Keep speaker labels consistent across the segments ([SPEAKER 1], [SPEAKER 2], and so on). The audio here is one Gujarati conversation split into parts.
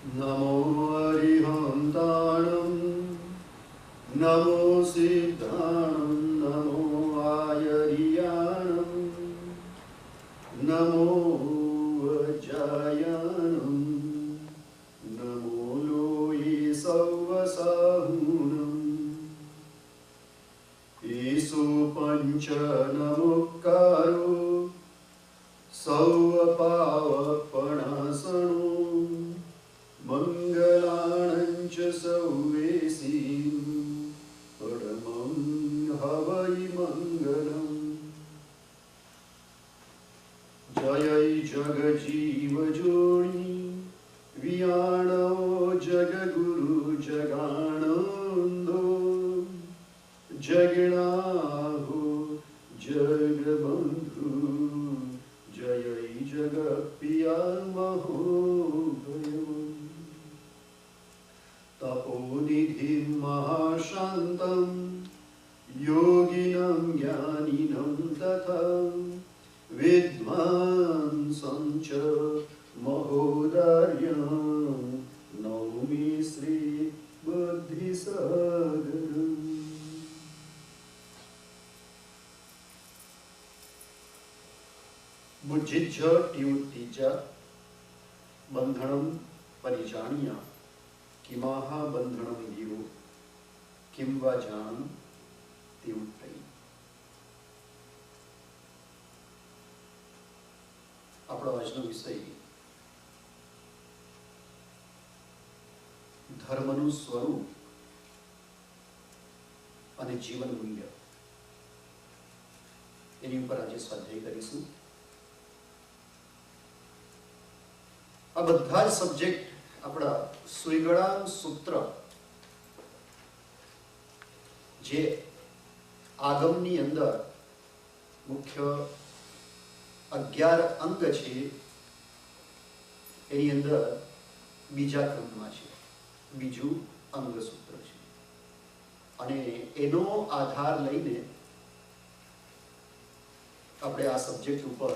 [SPEAKER 1] नमो अरिहन्ताणं नमो सिद्धाणं नमो आयर्याणं नमो वज्रायाणं नमो लोये सौवसाहुनं ईसु पञ्च नमोक्कारो सौवपावपणासनो मंगलाणंच सौवेसीं परमं हवै मंगलम् जय जगजीवजोनि वियाणो जगगुरु जगानन्दो जगणाहो जगबन्धु जय जगप्रिया महोदयो तपोनिधिं महाशान्तं योगिनं ज्ञानिनं तथा विद्वांसं च महोदर्यं नौमि श्री बुद्धिसागरम्। बुद्धिज्ज ट्युतिज बंधनं परिजानीय किमाह बंधनं गिरो किं वा जान त्युत्तै। આપણો આજનો વિષય ધર્મનું સ્વરૂપ અને જીવન મૂલ્ય એની ઉપર આજે સ્વાધ્યાય કરીશું। આ બધા જ સબ્જેક્ટ આપણા સુઈગળાન સૂત્ર જે આગમની અંદર મુખ્ય 11 અંગ છે એની અંદર બીજા ક્રમમાં છે, બીજું અંગ સૂત્ર છે અને એનો આધાર લઈને આપણે આ સબ્જેક્ટ ઉપર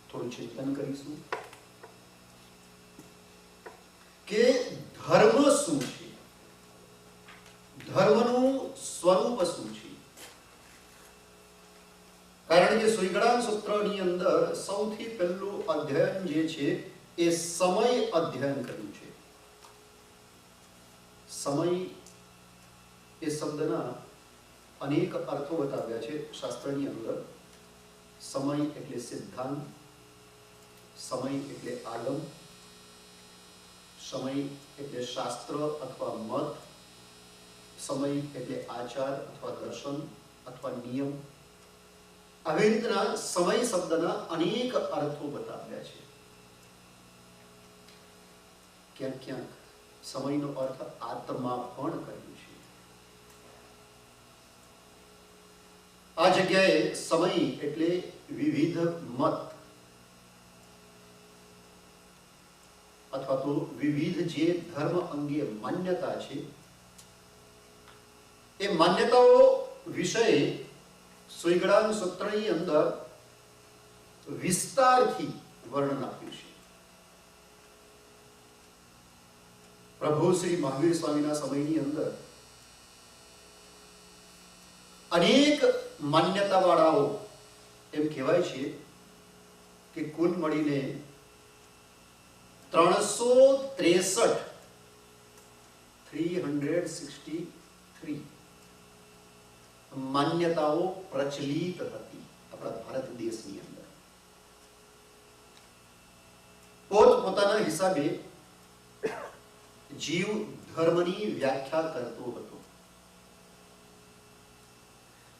[SPEAKER 1] થોડું ચિંતન કરીશું કે ધર્મ શું છે, ધર્મનું સ્વરૂપ શું છે। કારણ કે સુઈગળાન સૂત્રની અંદર સૌથી પહેલું અધ્યયન જે છે એ સમય અધ્યયન કર્યું છે। સમય એ શબ્દના અનેક અર્થો બતાવ્યા છે શાસ્ત્રની અંદર। સમય એટલે સિદ્ધાંત, સમય એટલે આગમ, સમય એટલે શાસ્ત્ર અથવા મત, સમય એટલે આચાર અથવા દર્શન અથવા નિયમ। આવી રીતના સમય શબ્દના અનેક અર્થો બતાવ્યા છે। ક્યાંક ક્યાંક સમયનો અર્થ આત્મા પણ કર્યું છે। આ જગ્યાએ સમય એટલે વિવિધ મત અથવા તો વિવિધ જે ધર્મ અંગે માન્યતા છે એ માન્યતાઓ વિષય સુઈગળાન સૂત્રની અંદર વિસ્તારથી વર્ણન આપ્યું છે। પ્રભુ શ્રી મહાવીર સ્વામીના સમયની અંદર અનેક માન્યતાવાળાઓ એમ કહેવાય છે કે કુલ મળીને 363 માન્યતાઓ પ્રચલિત હતી આપણા ભારત દેશની અંદર। પોતપોતાના હિસાબે જીવ ધર્મની વ્યાખ્યા કરતો હતો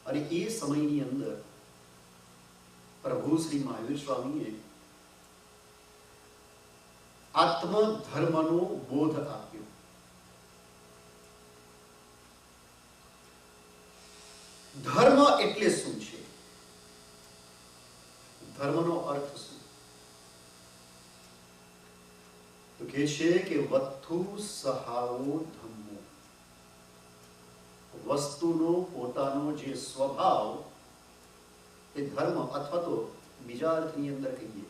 [SPEAKER 1] અને એ સમયની અંદર પ્રભુ શ્રી મહાવીર સ્વામીએ આત્મ ધર્મનો બોધ આપ્યો। ધર્મ એટલે શું છે, ધર્મનો અર્થ શું? તો કહે છે કે વસ્તુ સહાવો ધમ્મો, વસ્તુનો પોતાનો જે સ્વભાવ એ ધર્મ, અથવા તો બીજા અર્થની અંદર કહીએ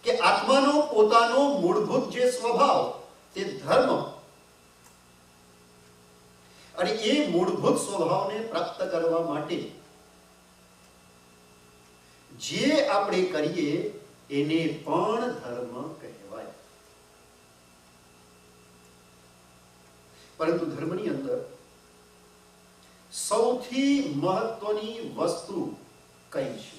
[SPEAKER 1] કે આત્મ આત્માનો પોતાનો મૂળભૂત જે સ્વભાવ તે ધર્મ, અને એ મૂળભૂત સ્વભાવને પ્રાપ્ત કરવા માટે જે આપણે કરીએ એને પણ ધર્મ કહેવાય. પરંતુ ધર્મની અંદર સૌથી મહત્વની વસ્તુ કઈ છે?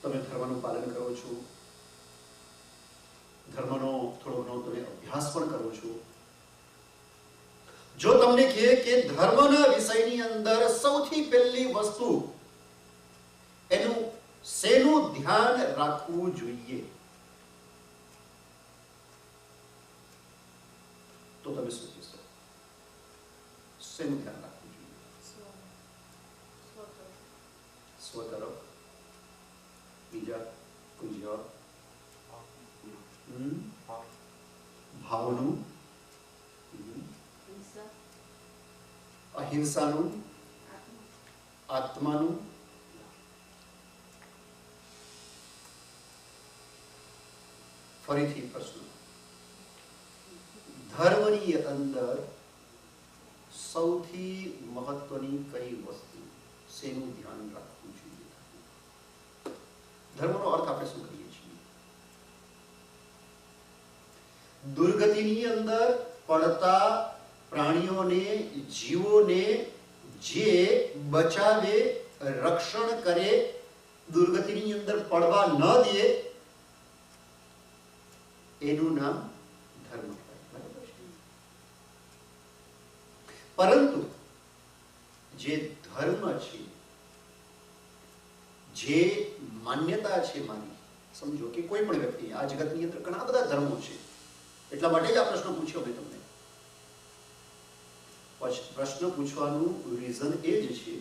[SPEAKER 1] તમે ધર્મનું પાલન કરો છો, ધર્મનો થોડો ઘણો તમે અભ્યાસ પણ કરો છો. જો તમને કહે કે ધર્મના વિષયની અંદર સૌથી પહેલી વસ્તુ એનું શેનું ધ્યાન રાખવું જોઈએ, તો તમે શું કહેશો? શેનું ધ્યાન રાખવું જોઈએ? સ્વ તરફ. બીજા કોઈ જવાબ? ભાવનું, અહિંસાનું, આત્માનું, ફરીથી પ્રશ્ન, ધર્મની અંદર સૌથી મહત્વની કઈ વસ્તુ, શેનું ધ્યાન રાખવું જોઈએ? ધર્મનો અર્થ આપણે શું કહીએ છીએ? દુર્ગતિની અંદર પડતા પ્રાણીઓને, જીવોને જે બચાવે, રક્ષણ કરે, દુર્ગતિની અંદર પડવા ન દે, એનું નામ ધર્મ કહેવાય. પરંતુ જે ધર્મ છે, જે માન્યતા છે મારી, સમજો કે કોઈ પણ વ્યક્તિ, આ જગતની અંદર ઘણા બધા ધર્મો છે, એટલા માટે જ આ પ્રશ્ન પૂછ્યો મેં તમને. પ્રશ્ન પૂછવાનું રીઝન એ જ છે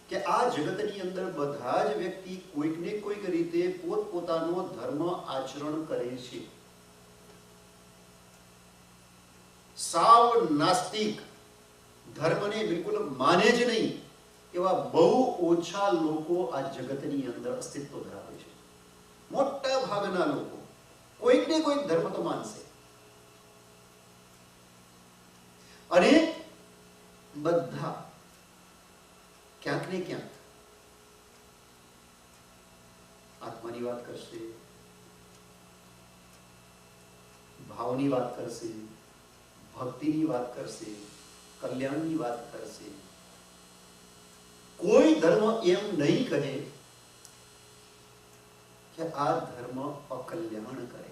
[SPEAKER 1] કે આ જગતની અંદર બધા જ વ્યક્તિ કોઈક ને કોઈક રીતે પોતપોતાનો ધર્મ આચરણ કરે છે. સાવ નાસ્તિક, ધર્મને બિલકુલ માને જ નહીં એવા બહુ ઓછા લોકો આ જગતની અંદર અસ્તિત્વ ધરાવે છે. મોટા ભાગના લોકો કોઈક ને કોઈક ધર્મ તો માનશે, અને બધા ક્યાંક ને ક્યાંક આત્માની વાત કરશે, ભાવની વાત કરશે, ભક્તિની વાત કરશે, કલ્યાણની વાત કરશે. કોઈ ધર્મ એમ નહીં કહે કે આ ધર્મ અકલ્યાણ કરે.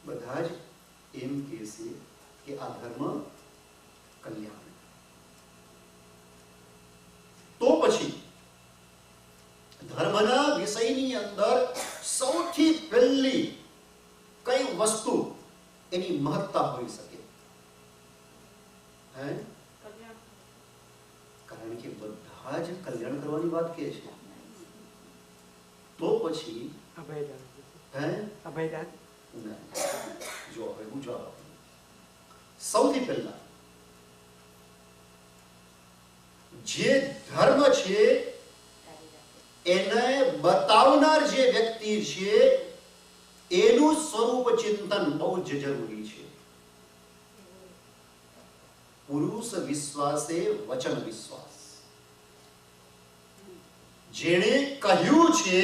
[SPEAKER 1] બધા જ એમ કહેશે કે આ ધર્મ કલ્યાણ. તો પછી ધર્મના વિષયની અંદર સૌથી પહેલી કઈ વસ્તુ એની મહત્તા હોઈ શકે? કારણ કે બધા જ કલ્યાણ કરવાની વાત કહે છે. તો પછી જો હવે હું જવાબ આપું. સૌથી પહેલા જે ધર્મ છે એને બતાવનાર જે વ્યક્તિ છે એનું સ્વરૂપ ચિંતન બહુ જ જરૂરી છે. પુરુષ વિશ્વાસે વચન વિશ્વાસ. જેણે કહ્યું છે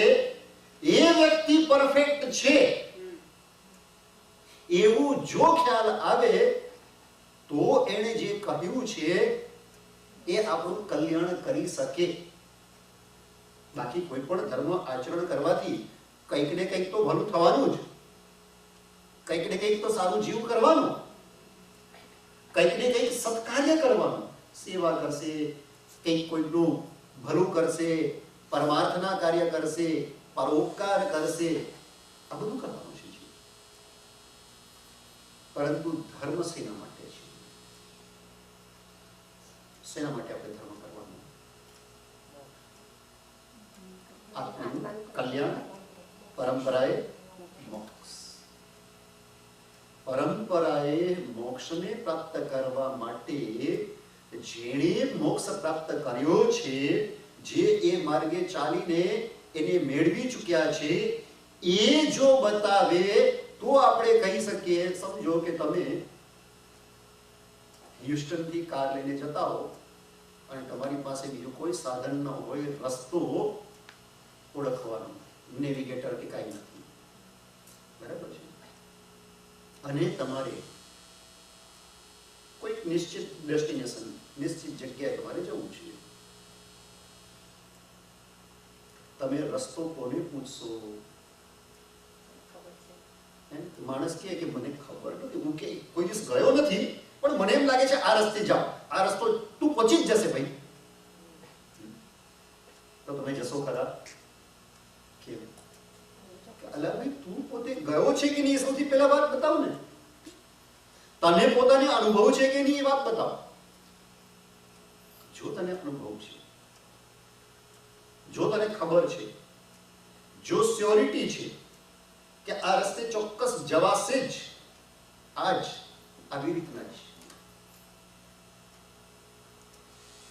[SPEAKER 1] એ વ્યક્તિ પરફેક્ટ છે એવું જો ખ્યાલ આવે તો એણે જે કહ્યું છે એ આપણું કલ્યાણ કરી શકે. બાકી કોઈ પણ ધર્મ આચરણ કરવાથી કંઈક ને કંઈક તો ભલું થવાનું જ, કંઈક ને કંઈક તો સારું જીવ કરવાનું, કંઈક ને કંઈક સત્કાર્ય કરવાનું, સેવા કરશે, કંઈક કોઈનું ભલું કરશે, પરમાર્થના કાર્ય કરશે, પરોપકાર કરશે, આ બધું કરવાનું છે. પરંતુ ધર્મ શેના માટે છે? શેના માટે આપણે ધર્મ કરવાનું? આત્માનું કલ્યાણ, પરંપરાએ મોક્ષ. પરંપરાએ મોક્ષને પ્રાપ્ત કરવા માટે જેણે મોક્ષ પ્રાપ્ત કર્યો છે, જે એ માર્ગે ચાલીને એને મેળવી ચૂક્યા છે એ જો બતાવે તો આપણે કહી શકીએ. સમજો કે તમે હ્યુસ્ટન થી કાર લઈને જતા હો અને તમારી પાસે બીજું કોઈ સાધન ન હોય, રસ્તો ઓળખવાનો, નેવિગેટર કે કાંઈ નથી, બરાબર છે, અને તમારે કોઈક નિશ્ચિત ડેસ્ટિનેશન, નિશ્ચિત જગ્યાએ તમારે જવું છે. તમે રસ્તો કોને પૂછશો? માણસ કહે કે મને ખબર નથી, હું કે કોઈ દિવસ ગયો નથી, પણ મને એમ લાગે છે આ રસ્તે જાઓ, આ રસ્તો તું પહોંચી જ જશે ભાઈ. તો તમે જશો ખરા? કેમ? અલા ભાઈ તું પોતે ગયો છે કે નહીં, સૌથી પહેલા વાત બતાવ ને. તને પોતાને અનુભવ છે કે નહીં એ વાત બતાવ. જો તને અનુભવ છે, જો તને ખબર છે, જો સ્યોરિટી છે કે આ રસ્તે ચોક્કસ જવાશે જ, આજ આવી રીતના જ,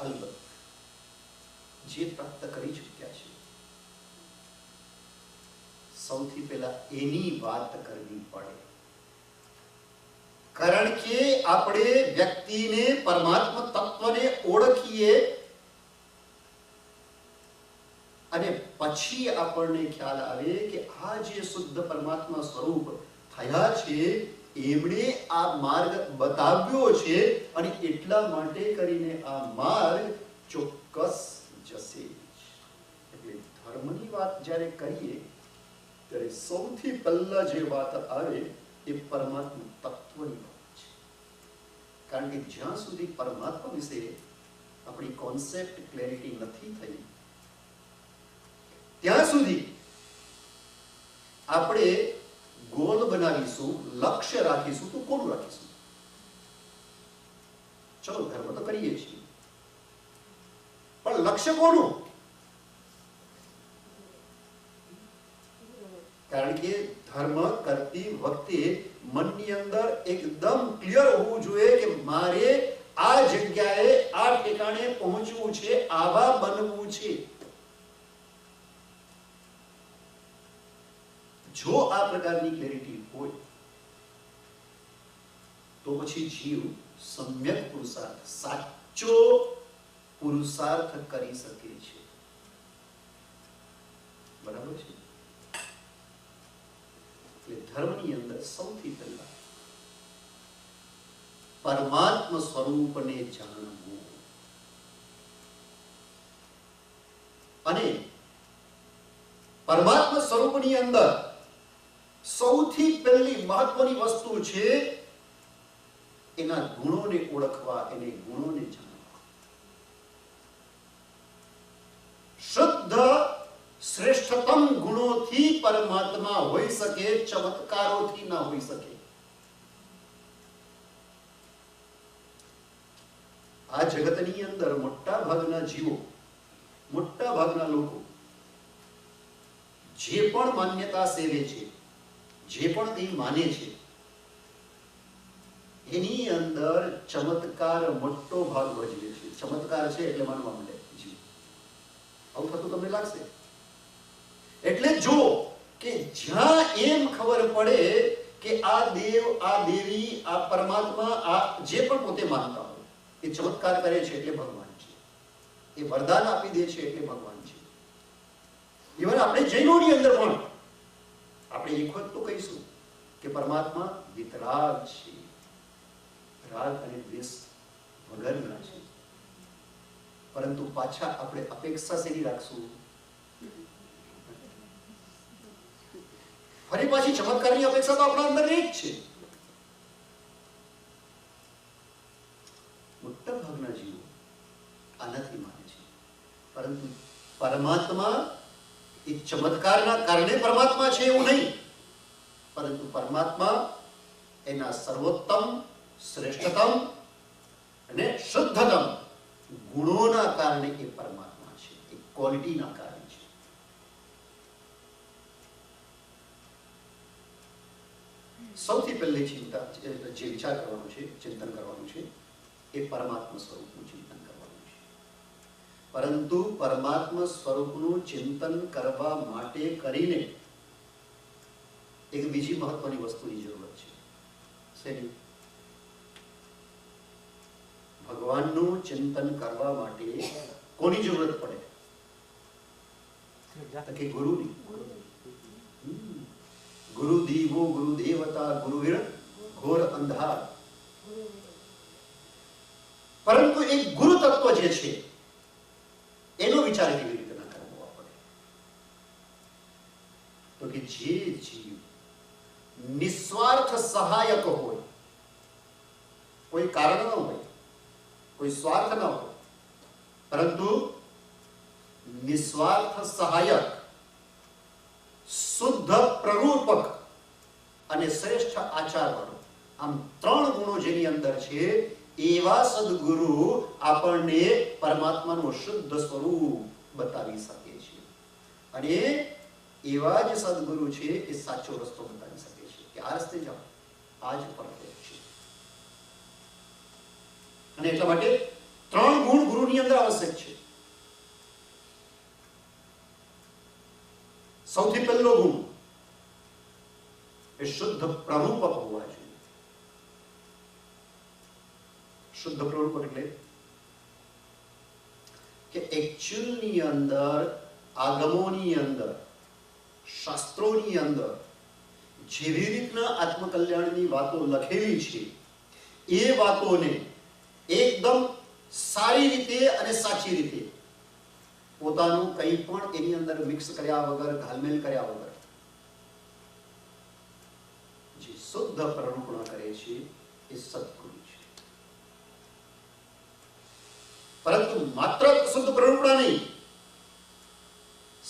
[SPEAKER 1] અલબત્ત જે પ્રાપ્ત કરી ચૂક્યા છે સૌથી પહેલા એની વાત કરવી પડે. કારણ કે આપણે વ્યક્તિને, પરમાત્મા તત્વને ઓળખીએ અને પછી આપણને ખ્યાલ આવે કે આ જે શુદ્ધ પરમાત્મા સ્વરૂપ થયા છે એમણે આ માર્ગ બતાવ્યો છે અને એટલા માટે કરીને આ માર્ગ ચોક્કસ જશે. એટલે ધર્મની વાત જ્યારે કરીએ ત્યારે સૌથી પહેલા જે વાત આવે એ પરમાત્મા તત્વની વાત છે. કારણ કે જ્યાં સુધી પરમાત્મા વિશે આપણી કોન્સેપ્ટ, ક્લેરિટી નથી થઈ ત્યાં સુધી આપણે ગોલ બનાવીશું, લક્ષ્ય રાખીશું તો કોનું રાખીશું? ચલો ધર્મ તો કરીએ છીએ, પણ લક્ષ્ય કોનું? કારણ કે ધર્મ કરતી વખતે મનની અંદર એકદમ ક્લિયર હોવું જોઈએ કે મારે આ જગ્યાએ, આ ઠેકાણે પહોંચવું છે, આવા બનવું છે. જો આ પ્રકારની ક્લેરિટી હોય તો પછી જીવ સમ્યક પુરુષાર્થ, સાચો પુરુષાર્થ કરી શકે છે. બરાબર છે? એટલે ધર્મની અંદર સૌથી પહેલા પરમાત્મ સ્વરૂપને જાણવું અને પરમાત્મ સ્વરૂપની અંદર સૌથી પહેલી મહત્વની વસ્તુ છે એના ગુણોને ઓળખવા, એને ગુણોને જાણવા. શુદ્ધ શ્રેષ્ઠતમ ગુણોથી પરમાત્મા હોઈ શકે, ચમત્કારોથી ના હોઈ શકે. આ જગતની અંદર મોટા ભાગના જીવો, મોટા ભાગના લોકો જે પણ માન્યતા સેવે છે, જે પણ તે માને છે એની અંદર ચમત્કાર મોટો ભાગ ભજવે છે. ચમત્કાર છે એટલે માનવા માંડે જીવ. આવું થતું તમને લાગશે? એટલે જો કે જ્યાં એમ ખબર પડે કે આ દેવ, આ દેવી, આ પરમાત્મા, આ જે પણ પોતે માનતા હોય એ ચમત્કાર કરે છે એટલે ભગવાન છે, એ વરદાન આપી દે છે એટલે ભગવાન છે. ઇવન આપણે જૈનોની અંદર પણ આપણે એક વખત તો કહીશું કે પરમાત્મા વિતરાગ છે, રાગ અને દ્વેષ વગરના છે, પરંતુ પાછા આપણે અપેક્ષા શેની રાખશું? ફરી પાછી ચમત્કારની અપેક્ષા તો આપણા અંદર એક છે. મોટા ભાગના જીવો આનાથી માને છે, પરંતુ પરમાત્મા એ ચમત્કારના કારણે પરમાત્મા છે એવું નહીં, પરંતુ પરમાત્મા એના સર્વોત્તમ, શ્રેષ્ઠતમ અને શુદ્ધતમ ગુણોના કારણે એ પરમાત્મા છે, એ ક્વોલિટીના કારણે છે. સૌથી પહેલી ચિંતા, જે વિચાર કરવાનો છે, ચિંતન કરવાનું છે, એ પરમાત્મા સ્વરૂપનું ચિંતન કરવાનું છે. પરંતુ પરમાત્મા સ્વરૂપનું ચિંતન કરવા માટે કરીને એક બીજી મહત્વની વસ્તુની જરૂરત છે. શેની? ભગવાનનું ચિંતન કરવા માટે કોની જરૂરત પડે? કે ગુરુની. ગુરુ દીવો ગુરુ દેવતા ગુરુવીર ઘોર અંધાર. પરંતુ એક ગુરુ તત્વ જે છે એનો વિચાર કેવી રીતે ન કરવો પડે? તો કે જે જીવ નિસ્વાર્થ સહાયક હોય, કોઈ કારણ ન હોય, કોઈ સ્વાર્થ ન હોય, પરંતુ નિસ્વાર્થ સહાયક, શુદ્ધ પ્રરૂપક અને શ્રેષ્ઠ આચારવાળો, આમ ત્રણ ગુણો જેની અંદર છે, એવા સદગુરુ આપણને પરમાત્માનું શુદ્ધ સ્વરૂપ બતાવી શકે છે. અને એવા જે સદગુરુ છે એ સાચો રસ્તો બતાવી શકે છે કે આ રસ્તે જાઓ, આ જ પરફેક્ટ છે. અને એટલા માટે ત્રણ ગુણ ગુરુની અંદર આવશ્યક છે. સૌથી પહેલો ગુણ એ શુદ્ધ પ્રરૂપક હોવા જોઈએ. શુદ્ધ પ્રરૂપક એટલે કે એકચ્યુઅલની અંદર, આગમોની અંદર, શાસ્ત્રોની અંદર જેવી રીતના આત્મકલ્યાણની વાતો લખેલી છે એ વાતોને એકદમ સારી રીતે અને સાચી રીતે પોતાનું કંઈ પણ એની અંદર મિક્સ કર્યા વગર, ઘાલમેલ કર્યા વગર જે શુદ્ધ પ્રરૂપણા કરે છે એ સદગુરુ છે. પરંતુ માત્ર શુદ્ધ પ્રરૂપણા નહીં,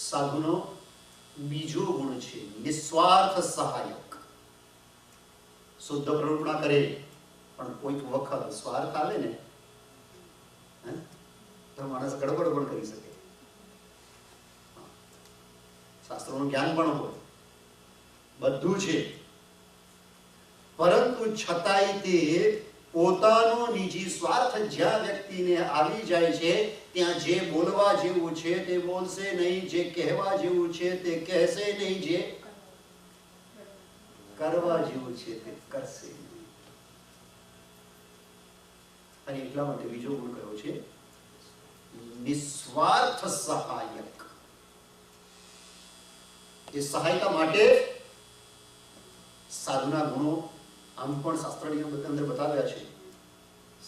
[SPEAKER 1] સાધુનો બીજો ગુણ છે નિસ્વાર્થ સહાયક. શુદ્ધ પ્રરૂપણા કરે પણ કોઈક વખત સ્વાર્થ આવે ને તો માણસ ગડબડ પણ કરી શકે. શાસ્ત્રોનું જ્ઞાન પણ હોય, બધું છે, પરંતુ છતાંય તે પોતાનો નિજી સ્વાર્થ જ્યાં વ્યક્તિને આવી જાય છે ત્યાં જે બોલવા જેવું છે તે બોલશે નહીં, જે કહેવા જેવું છે તે કહેશે નહીં, જે કરવા જેવું છે તે કરશે નહીં. અને એટલા માટે બીજો ગુણ કયો છે? નિસ્વાર્થ સહાયક. એ સહાયતા માટે સાધુના ગુણો આમ પણ શાસ્ત્રની અંદર બતાવ્યા છે.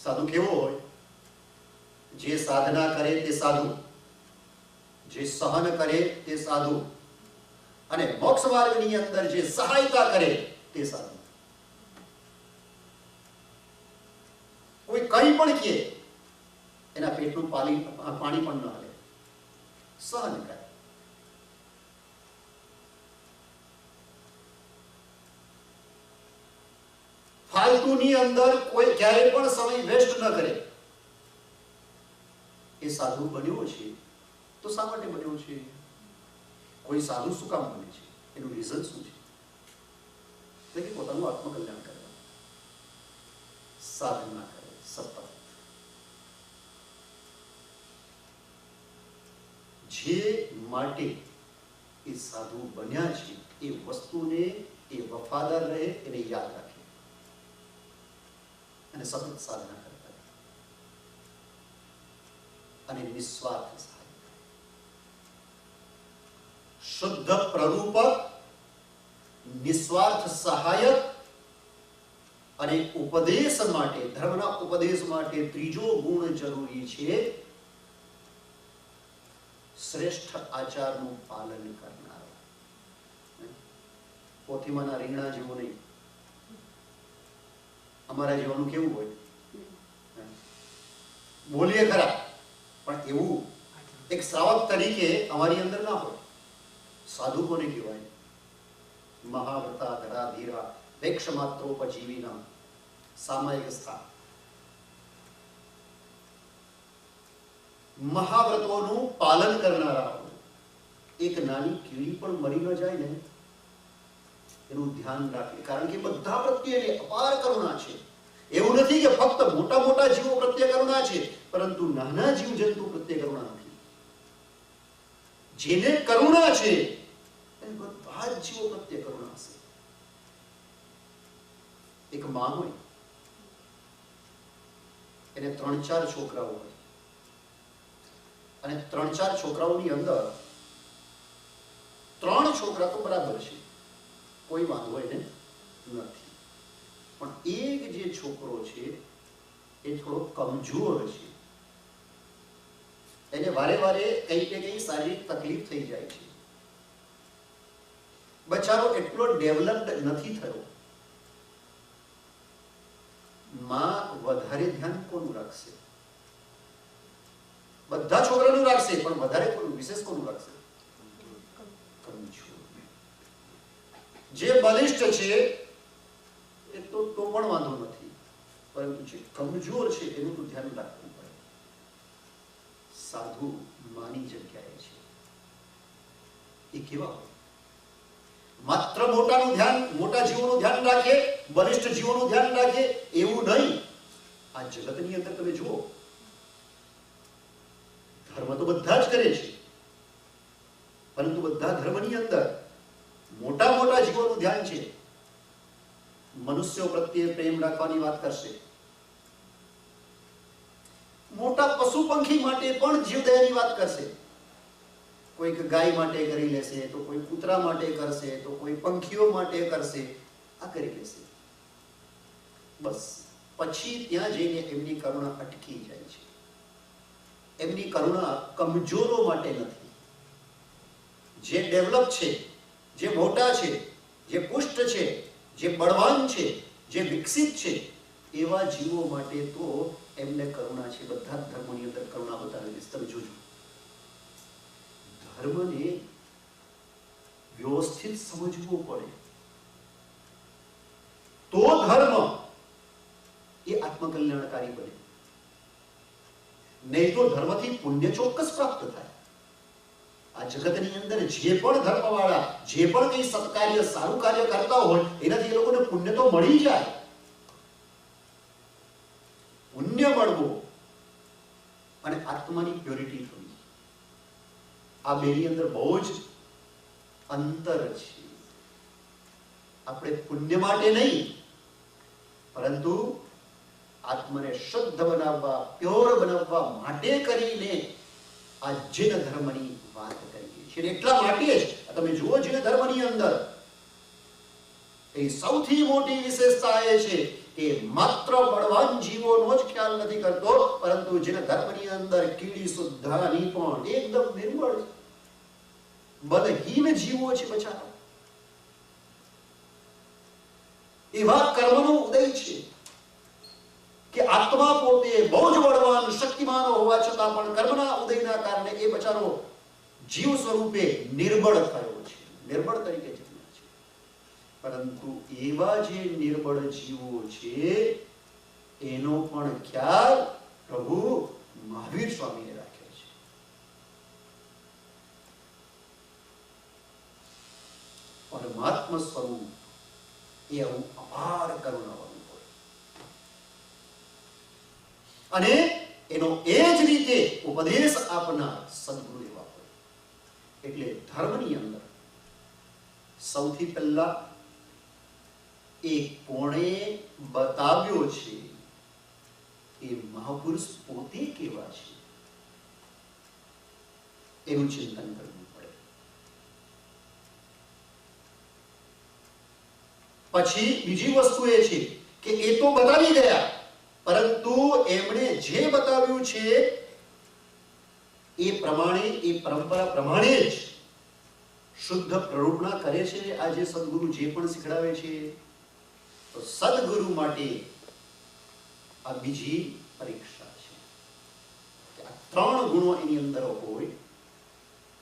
[SPEAKER 1] સાધુ કેવો હોય? જે સાધના કરે તે સાધુ, જે સહન કરે તે સાધુ, અને મોક્ષ માર્ગની અંદર જે સહાયતા કરે તે સાધુ. કોઈ કંઈ પણ કહે એના પેટનું પાણી પણ ન હાલે, સહન કરે. ફાલતુની અંદર કોઈ ક્યારે પણ સમય વેસ્ટ ન કરે. એ સાધુ બન્યો છે તો શા માટે બન્યો છે? કોઈ સાધુ શું કામ બને છે? એનું રીઝન શું છે? એટલે કે પોતાનું આત્મકલ્યાણ કરવા, સાધના કરે સતત. જે માટે એ સાધુ બન્યા છે એ વસ્તુને એ વફાદાર રહે, એને યાદ રાખે અને સતત સાધના કરતા રહે અને નિસ્વાર્થ સહાય. શુદ્ધ પ્રરૂપક, નિસ્વાર્થ સહાયક અને ઉપદેશ માટે, ધર્મના ઉપદેશ માટે ત્રીજો ગુણ જરૂરી છે શ્રેષ્ઠ આચારનું પાલન કરનાર. પોથીમાંના રીંગણા જેવું નહીં. અમારા જીવનનું કેવું હોય? બોલીએ ખરા પણ એવું એક શ્રાવક તરીકે અમારી અંદર ના હોય. સાધુ કોને કહેવાય? મહાવ્રતા ધરા ધીરા વેક્ષ માત્રોપજીવીના સામાયિક સ્થાન. મહાવ્રતોનું પાલન કરનારા. એક નાની કીડી પણ મરી ન જાય ને એનું ધ્યાન રાખે, કારણ કે બધા પ્રત્યે અપાર કરુણા છે. એવું નથી કે ફક્ત મોટા મોટા જીવો પ્રત્યે કરુણા છે, પરંતુ નાના જીવ જંતુ પ્રત્યે કરુણા નથી. જેને કરુણા છે એને બધા જ જીવો પ્રત્યે કરુણા હશે. એક માં હોય, એને 3-4 છોકરાઓ હોય અને 3-4 છોકરાઓની અંદર 3 છોકરા તો બરાબર છે, કોઈ વાંધો એને નથી, પણ એક જે છોકરો છે એ થોડો કમજોર છે, એને વારે વારે કંઈક ને કંઈક શારીરિક તકલીફ થઈ જાય છે, બચારો એટલો ડેવલપ્ડ નથી થયો. માં વધારે ધ્યાન કોનું રાખશે? બધા છોકરાનું રાખશે, પણ વધારે કોનું, વિશેષ કોનું રાખશે? કમજોર. જે બલિષ્ઠ છે એ તો પણ વાંધો નથી, પરંતુ જે કમજોર છે એનું તો ધ્યાન રાખવું પડે. સાધુ માની જગ્યાએ છે એ કેવા હોય? માત્ર મોટાનું ધ્યાન, મોટા જીવોનું ધ્યાન રાખે, બલિષ્ઠ જીવોનું ધ્યાન રાખે એવું નહીં. આ જગતની અંદર તમે જુઓ, ધર્મ તો બધા જ કરે છે, પરંતુ બધા ધર્મની અંદર મોટા મોટા જીવોનું ધ્યાન છે. મનુષ્યો પ્રત્યે પ્રેમ રાખવાની વાત કરશે, મોટા પશુ પંખી માટે પણ જીવદયાની વાત કરશે. કોઈક ગાય માટે કરી લેશે, તો કોઈ કૂતરા માટે કરશે, તો કોઈ પંખીઓ માટે કરશે, આ કરી લેશે. બસ પછી ત્યાં જઈને એમની કરુણા અટકી જાય છે. એમની કરુણા કમજોરો માટે નથી. જે ડેવલપ છે, જે મોટા છે, જે પુષ્ટ છે, જે બળવાન છે, જે વિકસિત છે, એવા જીવો માટે તો એમને કરુણા છે. બધા જ ધર્મોની અંદર કરુણા બતાવેલી છે. તમે જોજો, ધર્મને વ્યવસ્થિત સમજવો પડે તો ધર્મ એ આત્મકલ્યાણકારી બને. નહીં તો ધર્મથી પુણ્ય ચોક્કસ પ્રાપ્ત થાય. આ જગતની અંદર જે પણ ધર્મવાળા, જે પણ કંઈ સત્કાર્ય, સારું કાર્ય કરતા હોય એનાથી એ લોકોને પુણ્ય તો મળી જાય. પુણ્ય મળવું અને આત્માની પ્યોરિટી થવી, આ બેની અંદર બહુ જ અંતર છે. આપણે પુણ્ય માટે નહીં, પરંતુ આત્માને શુદ્ધ બનાવવા, પ્યોર બનાવવા માટે કરીને આ જૈન ધર્મની વાત કરીએ છીએ. એટલા માટે જ તમે જુઓ, જૈન ધર્મની અંદર એ સૌથી મોટી વિશેષતા એ છે કે માત્ર બળવાન જીવોનો જ ખ્યાલ નથી કરતો, પરંતુ જૈન ધર્મની અંદર કીડી સુદ્ધાની પણ એકદમ નિર્મળ બલહીન જીવો છે બચારા. એવા કર્મનો ઉદય છે કે આત્મા પોતે બહુ જ બળવાન, શક્તિમાન હોવા છતાં પણ કર્મના ઉદયના કારણે એ બચારો જીવ સ્વરૂપે નિર્બળ થયો છે, નિર્બળ તરીકે જન્મ્યો છે. પરંતુ એવા જે નિર્બળ જીવો છે એનો પણ ખ્યાલ પ્રભુ મહાવીર સ્વામીએ રાખ્યો છે. પરમાત્મા સ્વરૂપ એ આવું અપાર કરુણાવાળું હોય અને એનો એ જ રીતે ઉપદેશ આપનાર સદગુરુ એવા હોય. એટલે ધર્મની અંદર સૌથી પહેલા એ કોણે બતાવ્યો છે એ મહાપુરુષ પોતે કેવા છે એનું ચિંતન કરવું પડે. પછી બીજી વસ્તુ એ છે કે એ તો બતાવી ગયા, પરંતુ એમણે જે બતાવ્યું છે એ પ્રમાણે, એ પરંપરા પ્રમાણે જ શુદ્ધ પ્રરૂપણા કરે છે. આજે સદગુરુ જે પણ શીખડાવે છે, તો સદગુરુ માટે આ બીજી પરીક્ષા છે કે આ 3 ગુણો એની અંદર હોય.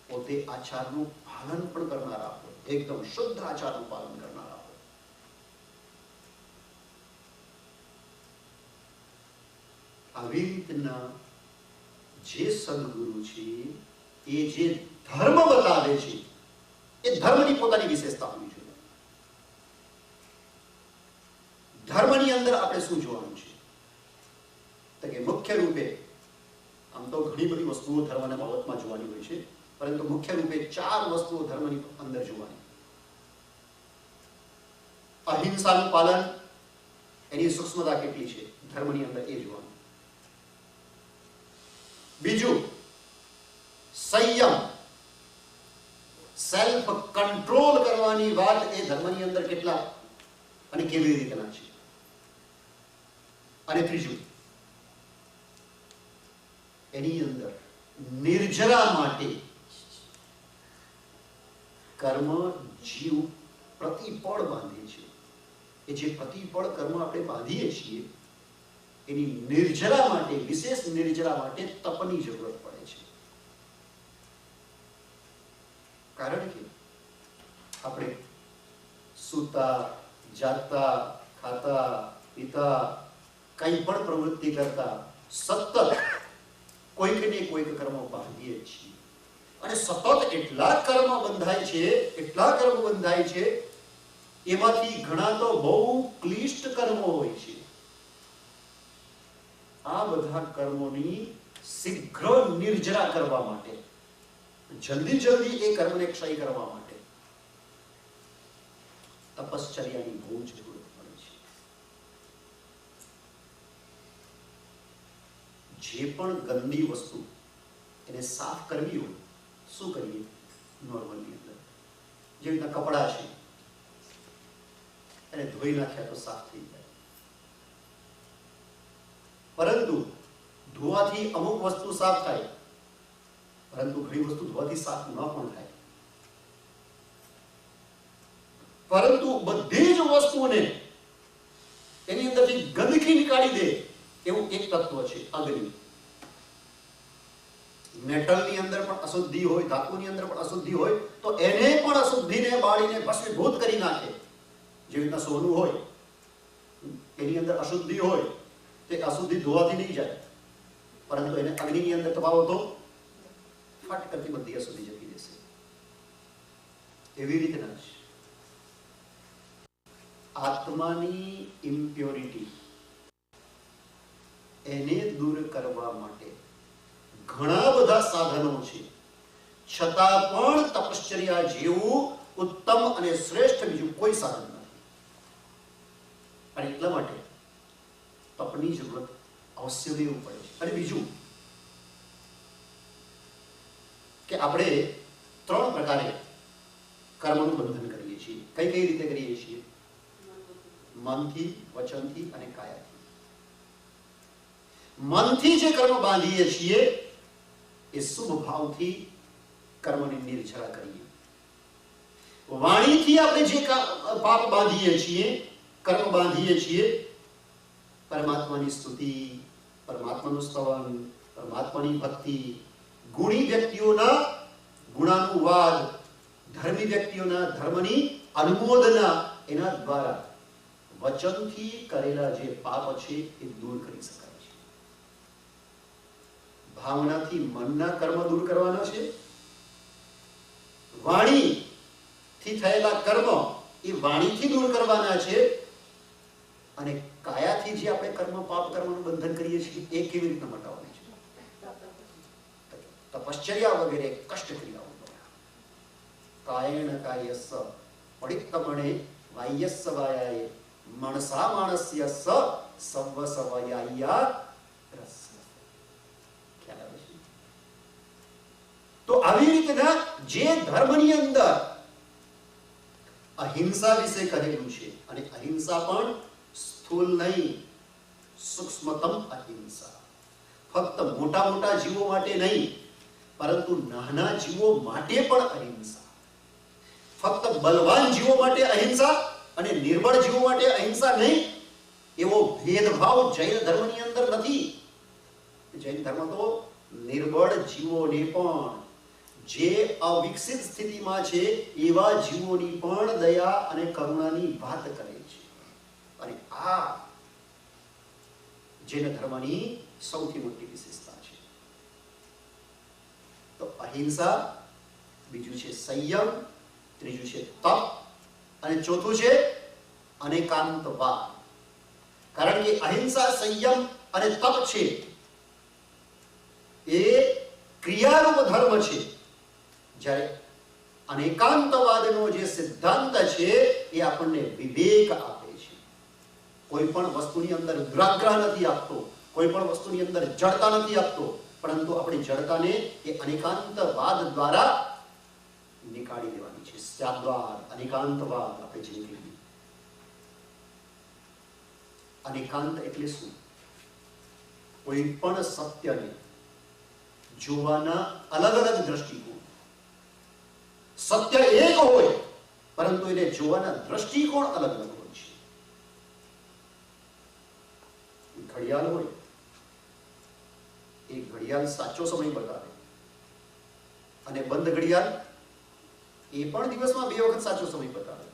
[SPEAKER 1] પોતે આચારનું પાલન પણ કરનારા હોય, એકદમ શુદ્ધ આચારનું પાલન કરનારા હોય. આવી રીતના જે સદગુરુ છે એ જે ધર્મ બતાવે છે એ ધર્મની પોતાની વિશેષતા હોવી જોઈએ. ધર્મની અંદર આપણે શું જોવાનું છે તો કે મુખ્ય રૂપે આમ તો ઘણી બધી વસ્તુઓ ધર્મના બાબતમાં જોવાની હોય છે, પરંતુ મુખ્ય રૂપે 4 વસ્તુઓ ધર્મની અંદર જોવાની. અહિંસાનું પાલન, એની સૂક્ષ્મતા કેટલી છે ધર્મની અંદર એ જોવાનું. બીજું સંયમ, સેલ્ફ કંટ્રોલ કરવાની વાત એ ધર્મની અંદર કેટલા અને કેવી રીતના છે. અને ત્રીજું એની અંદર નિર્જરા માટે કર્મ જીવ પ્રતિપળ બાંધે છે. એ જે પ્રતિપળ કર્મ આપણે બાંધીએ છીએ એની નિર્જરા માટે, વિશેષ નિર્જરા માટે તપની જરૂરત પડે છે. કારણ કે આપણે સૂતા, જાગતા, ખાતા, પીતા, કઈ પણ પ્રવૃત્તિ કરતા સતત કોઈક ને કોઈક કર્મ બાંધીએ છીએ. અને સતત એટલા કર્મ બંધાય છે એમાંથી ઘણા તો બહુ ક્લિષ્ટ કર્મો હોય છે. આ બધા કર્મોની શીઘ્ર નિર્જરા કરવા માટે, જલ્દી એ કર્મને ક્ષય કરવા માટે તપશ્ચર્યાની બહુ જરૂરત પડે છે. જે પણ ગંદી વસ્તુ એને સાફ કરવી હોય, શું કરીએ? નોર્મલી અંદર જે રીતના કપડા છે એને ધોઈ નાખ્યા તો સાફ થઈ જાય. પરંતુ ધોવાથી અમુક વસ્તુ સાફ થાય, પરંતુ ઘણી વસ્તુ ધોવાથી સાફ ન પણ થાય. પરંતુ બધી જ વસ્તુઓને એની અંદરથી ગંદકી નીકાળી દે એવું એક તત્વ છે અગ્નિ. મેટલની અંદર પણ અશુદ્ધિ હોય, ધાતુની અંદર પણ અશુદ્ધિ હોય તો એને પણ અશુદ્ધિને બાળીને ભસ્મીભૂત કરી નાખે. જેવી રીતના સોનું હોય, એની અંદર અશુદ્ધિ હોય, તે અશુદ્ધિ ધોવાથી નહીં જાય, પરંતુ એને અગ્નિની અંદર તપાવો તો ફટ કરતી બધી અશુદ્ધિ જતી રહેશે. એવી રીતના જ આત્માની ઇમ્પ્યોરિટી એને દૂર કરવા માટે ઘણા બધા સાધનો છે, છતાં પણ તપશ્ચર્યા જેવું ઉત્તમ અને શ્રેષ્ઠ બીજું કોઈ સાધન નથી. અને એટલા માટે તપની જરૂરત અવશ્ય લેવું પડે છે. અને બીજું કે આપણે 3 પ્રકારે કર્મનું બંધન કરીએ છીએ. કઈ રીતે કરીએ છીએ? મનથી, વચનથી અને કાયાથી. મનથી જે કર્મ બાંધીએ છીએ એ શુભ ભાવથી કર્મની નિર્જરા કરીએ. વાણીથી આપણે જે પાપ બાંધીએ છીએ, કર્મ બાંધીએ છીએ, પરમાત્માની સ્તુતિ, પરમાત્માનું સ્તવન, પરમાત્માની ભક્તિ, ગુણી વ્યક્તિઓના ગુણાનુવાદ, ધર્મી વ્યક્તિઓના ધર્મની અનુમોદના, એના દ્વારા વચનથી કરેલા જે પાપ છે એ દૂર કરી શકાય છે. ભાવનાથી મનના કર્મ દૂર કરવાના છે, વાણીથી થયેલા કર્મ એ વાણીથી દૂર કરવાના છે, અને કાયાથી જે આપણે પાપ કર્મનું બંધન કરીએ છીએ એ કેવી રીતે મટાવવાની છે? તપશ્ચર્યા વગેરે કષ્ટ ક્રિયાઓ દ્વારા. કાયેણ કાયસ્સ પડિત્તમણે વાયસ્સ વાયાય મનસા માણસ્ય સ સવ્વ સવયાયા રસ. ખ્યાલ આવે છે? તો આવી રીતના જે ધર્મની અંદર અહિંસા વિશે કહેલું છે, અને અહિંસા પણ સ્થૂલ નહીં, સૂક્ષ્મતમ અહિંસા. ફક્ત મોટા જીવો માટે નહીં, પરંતુ નાના જીવો માટે પણ અહિંસા. ફક્ત બલવાન જીવો માટે અહિંસા અને નિર્બળ જીવો માટે અહિંસા નહીં, એવો ભેદભાવ જૈન ધર્મની અંદર નથી. જૈન ધર્મ તો નિર્બળ જીવોને પણ, જે અવિકસિત સ્થિતિમાં છે એવા જીવોની પણ દયા અને કરુણાની વાત કરે છે. અને આ જૈન ધર્મની સૌથી મોટી વિશેષતા છે. તો અહિંસા, બીજું છે સંયમ, ત્રીજું છે તપ, અને ચોથું છે અનેકાંતવાદ. કારણ કે અહિંસા, સંયમ અને તપ છે એ ક્રિયારૂપ ધર્મ છે, જ્યારે અનેકાંતવાદનો જે સિદ્ધાંત છે એ આપણને વિવેક આપે છે. કોઈ પણ વસ્તુની અંદર દ્રાગ્રહ નથી આપતો, કોઈ પણ વસ્તુની અંદર જડતા નથી આપતો, પરંતુ આપણી જડતાને એ અનેકાંતવાદ દ્વારા નીકાળી દેવાની છે. સ્યાદ્વાદ, અનેકાંતવાદ આપણે જે કહીએ. અનેકાંત એટલે શું? કોઈ પણ સત્યને જોવાના અલગ અલગ દ્રષ્ટિકોણ. સત્ય એક હોય પરંતુ એને જોવાના દ્રષ્ટિકોણ અલગ અલગ હોય છે. ઘડિયાળ હોય, એ ઘડિયાળ સાચો સમય બતાવે, અને બંધ ઘડિયાળ એ પણ દિવસમાં 2 વખત સાચો સમય બતાવે.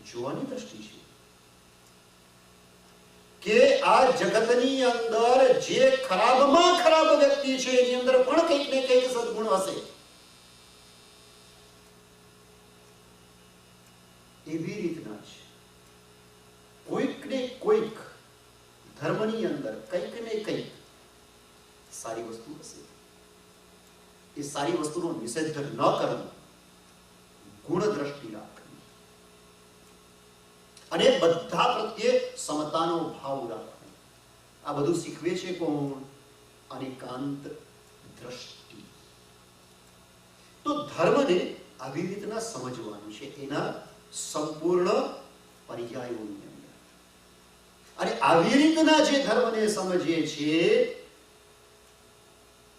[SPEAKER 1] જોવાની દ્રષ્ટિ છે કે આ જગતની અંદર જે ખરાબમાં ખરાબ વ્યક્તિ છે એની અંદર પણ કંઈક ને કંઈક સદગુણ હશે. એવી રીતના જ કોઈક ને કોઈક ધર્મની અંદર કંઈક ને કંઈક સારી વસ્તુ હશે. એ સારી વસ્તુનો નિષેધ ન કરવો, ગુણ દ્રષ્ટિ રાખવી, અને બધા પ્રત્યે સમતાનો ભાવ રાખવો. આ બધું શીખવે છે કોણ? અનેકાંત દ્રષ્ટિ. તો ધર્મને આવી રીતના સમજવાનું છે, એના સંપૂર્ણ પર્યાયોની અંદર. અને આવી રીતના જે ધર્મને સમજીએ છીએ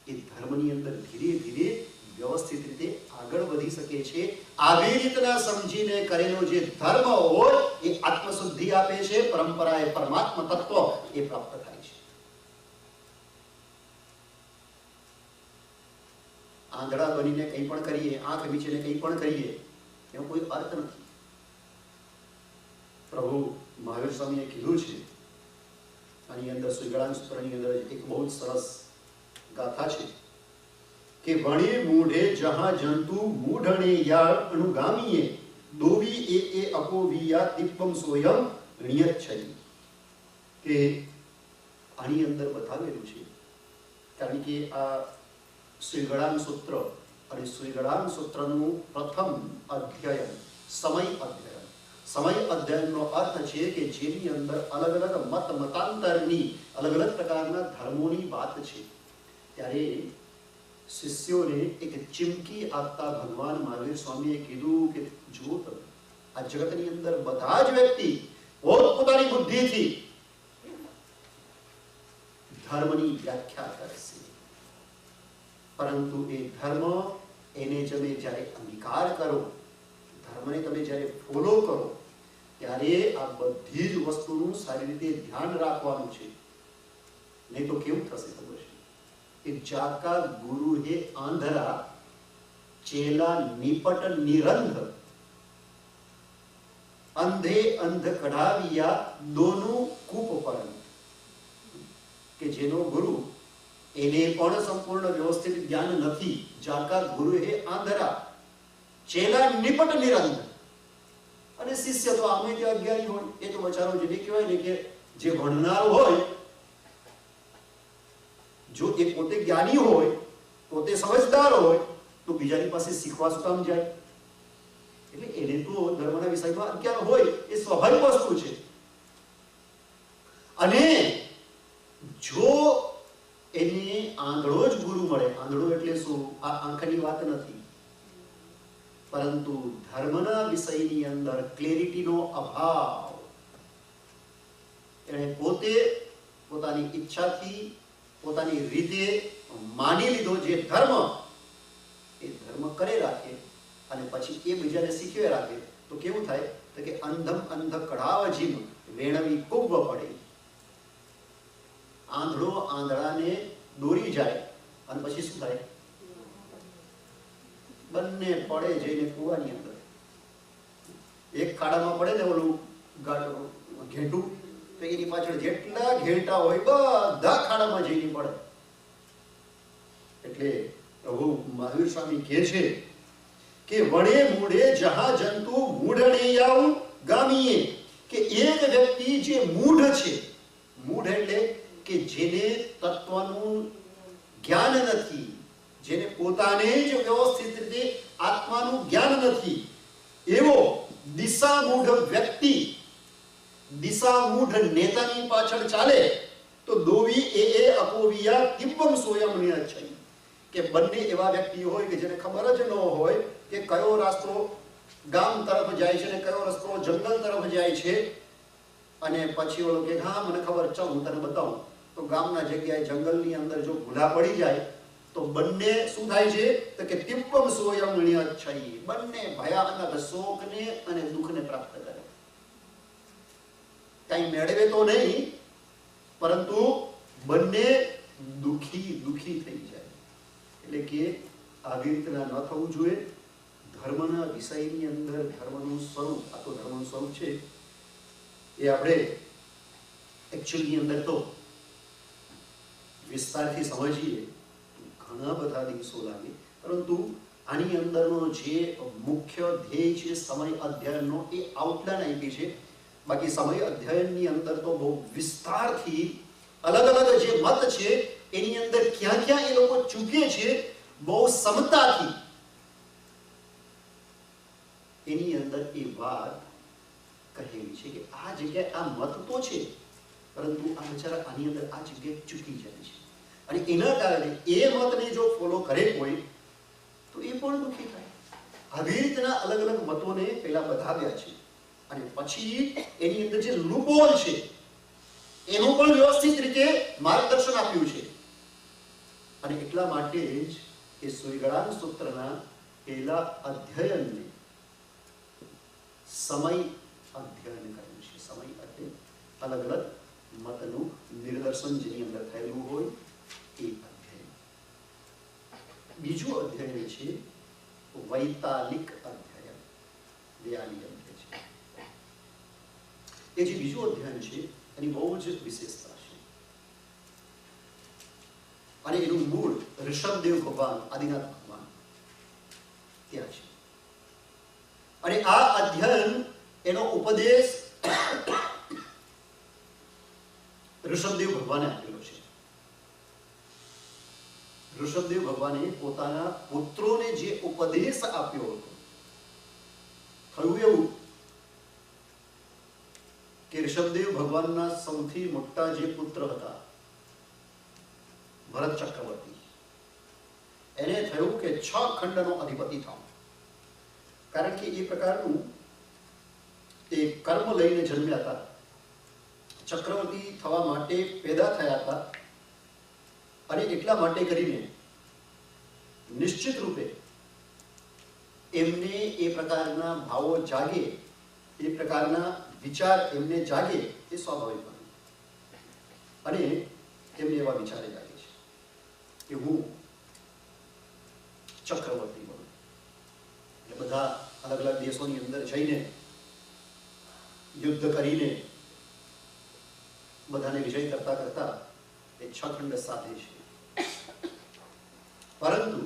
[SPEAKER 1] એ ધર્મની અંદર ધીરે ધીરે વ્યવસ્થિત રીતે આગળ વધી શકે છે. આવી રીતના સમજીને કરેલો જે ધર્મ હોય એ આત્મશુદ્ધિ આપે છે, પરંપરાએ પરમાત્મા તત્વ એ પ્રાપ્ત થાય છે. આંધળા બનીને કંઈ પણ કરીએ, આંખ મીચીને કંઈ પણ કરીએ, એનો કોઈ અર્થ નથી. પ્રભુ મહાવીર સ્વામીએ કીધું છે, આની અંદર સુગળાન સૂત્રની અંદર એક બહુ જ સરસ ગાથા છે કે વણે મૂઢે જહા જંતુ મૂઢણે યા અનુગામીએ દોવી એ અપોવિયા દિવ્યમ સોયમ નિયત છે. કે આની અંદર બતાવેલું છે, કારણ કે આ સુગળાન સૂત્ર અને સુગળાન સૂત્રનું પ્રથમ અધ્યયન સમય અધ્યયન. સમય અધ્યયનનો અર્થ છે કે જેની અંદર અલગ અલગ મતાંતરની અલગ અલગ પ્રકારના ધર્મોની વાત છે. ત્યારે શિષ્યોને એક ચીમકી આપતા ભગવાન મહાવીર સ્વામીએ કીધું કે જુઓ તમે, આ જગતની અંદર બધા જ વ્યક્તિ પોતપોતાની બુદ્ધિથી ધર્મની વ્યાખ્યા કરશે, પરંતુ એ ધર્મ એને તમે જ્યારે અંગીકાર કરો, ધર્મને તમે જ્યારે ફોલો કરો, ત્યારે આ બધી જ વસ્તુનું સારી રીતે ધ્યાન રાખવાનું છે. નહીં તો કેવું થશે ખબર છે કે જાકા ગુરુ હે આંધરા ચેલા નિપટ નિરંધ અંધે અંધ કઢાવિયા દોનું કૂપ પરમ. કે જેનો ગુરુ એને પણ સંપૂર્ણ વ્યવસ્થિત જ્ઞાન નથી. જાકા ગુરુ હે આંધરા ચેલા નિપટ નિરંધ. અને શિષ્ય તો આમે તે અજ્ઞાની હોય. એ તો બચારો જેને કહેવાય ને કે જે ભણનાર હોય, જો એ પોતે જ્ઞાની હોય, પોતે સમજદાર હોય, તો બીજાની પાસે શીખવા શું કામ જાય? એટલે એને તો ધર્મના વિષયમાં અજ્ઞાન હોય, એ સ્વાભાવિક વસ્તુ છે. અને જો એને આંધળો જ ગુરુ મળે, આંધળો એટલે શું? આ આંખની વાત નથી, પરંતુ ધર્મના વિષયની અંદર ક્લેરિટીનો અભાવ. એણે પોતે પોતાની ઈચ્છાથી પોતાની રીતે માની લીધો જે ધર્મ, એ ધર્મ કરે રાખે અને પછી એ બીજાને શીખવે રાખે, તો કેવું થાય? તો કે અંધમ અંધ કઢાવ જીમ વેણવી કુંભ પડે. આંધળો આંધળાને દોરી જાય અને પછી શું થાય? બંને પડે જઈને કુવાની અંદર. એક ખાડામાં પડે ને ઓલું ઘેટું, તો એની પાછળ જેટલા ઘેટા હોય બધા ખાડામાં જઈને પડે. એટલે પ્રભુ મહાવીર સ્વામી કહે છે કે વડે મૂઢે જહા જંતુ મૂઢણે યાઉ ગામીએ. કે એક વ્યક્તિ જે મૂઢ છે, મૂઢ એટલે કે જેને તત્વનું જ્ઞાન નથી, જેને પોતાને જ વ્યવસ્થિત રીતે આત્માનું જ્ઞાન નથી, એવો દિશામૂઢ વ્યક્તિ દિશામૂઢ નેતાની પાછળ ચાલે તો દોવી એ અપોવિયા દિવ્યમ સોયમની છે કે બંને એવા વ્યક્તિ હોય કે જેને ખબર જ ન હોય કે કયો રસ્તો ગામ તરફ જાય છે અને કયો રસ્તો જંગલ તરફ જાય છે, અને પછી ઓલો કે હા મને ખબર, ચાલ હું તને બતાવું, તો ગામના જગ્યાએ જંગલની અંદર જો ભૂલા પડી જાય તો બંને શું થાય છે તો કે દિવ્યમ સોયમની છે, બંને ભયાનક શોકને અને દુઃખને પ્રાપ્ત કરે. કઈ મેળવે તો નહીં, પરંતુ બંને દુઃખી થઈ જાય. એટલે કે આવી રીતના ન થવું જોઈએ. ધર્મના વિષયની અંદર ધર્મનું સ્વરૂપ, આ તો ધર્મનું સ્વરૂપ છે, એ આપણે એકચ્યુઅલની અંદર તો વિસ્તારથી સમજીએ ઘણા બધા દિવસો લાગે, પરંતુ આની અંદરનો જે મુખ્ય ધ્યેય છે સમય અધ્યયનનો, એ આઉટલાઈન આપી છે. બાકી સમય અધ્યયનની અંદર તો બહુ વિસ્તારથી અલગ અલગ જે મત છે એની અંદર ક્યાં ક્યાં એ લોકો ચૂકે છે, બહુ સમતાથી એની અંદર એ વાત કહેલી છે કે આ જગ્યાએ આ મત તો છે, પરંતુ આ બિચારા આની અંદર આ જગ્યાએ ચૂકી જાય છે, અને એના કારણે એ મતને જો ફોલો કરે કોઈ તો એ પણ દુઃખી થાય. આવી રીતના અલગ અલગ મતોને પહેલા બતાવ્યા છે, અને પછી એની અંદર જે લૂપહોલ છે એનું પણ વ્યવસ્થિત રીતે માર્ગદર્શન આપ્યું છે. અને એટલા માટે જ એ સુઈગળાન સૂત્રના પહેલા અધ્યયનને સમય અધ્યયન કર્યું છે. સમય એટલે અલગ અલગ મતનું નિદર્શન જેની અંદર થયેલું હોય એ અધ્યયન. બીજું અધ્યયન છે વૈતાલિક અધ્યયન, વ્યાલી અધ્યયન. એ જે બીજું અધ્યયન છે એની બહુ જ વિશેષતા છે, અને એનું મૂળ ઋષભદેવ ભગવાન, આદિનાથ ભગવાન ત્યાં છે. અને આ અધ્યયન એનો ઉપદેશ ઋષભદેવ ભગવાને આપેલો છે. ઋષભદેવ ભગવાને પોતાના પુત્રોને જે ઉપદેશ આપ્યો હતો, થયું એવું કે ઋષભદેવ ભગવાનના સૌથી મોટા જે પુત્ર હતા ભરત ચક્રવર્તી, એને થયું કે 6 ખંડનો અધિપતિ થાવ. કારણ કે એ પ્રકારનું એ કર્મ લઈને જન્મ્યા હતા, ચક્રવર્તી થવા માટે પેદા થયા હતા, અને એટલા માટે કરીને નિશ્ચિત રૂપે એમને એ પ્રકારના ભાવો જાગે, એ પ્રકારના વિચાર એમને જાગે, એ સ્વાભાવિક બને. અને એમને એવા વિચારે જાગે છે કે હું ચક્રવર્તી બનું. એટલે બધા અલગ અલગ દેશોની અંદર જઈને યુદ્ધ કરીને બધાને વિજય કરતા કરતા એ 6 ખંડ સાધે છે. પરંતુ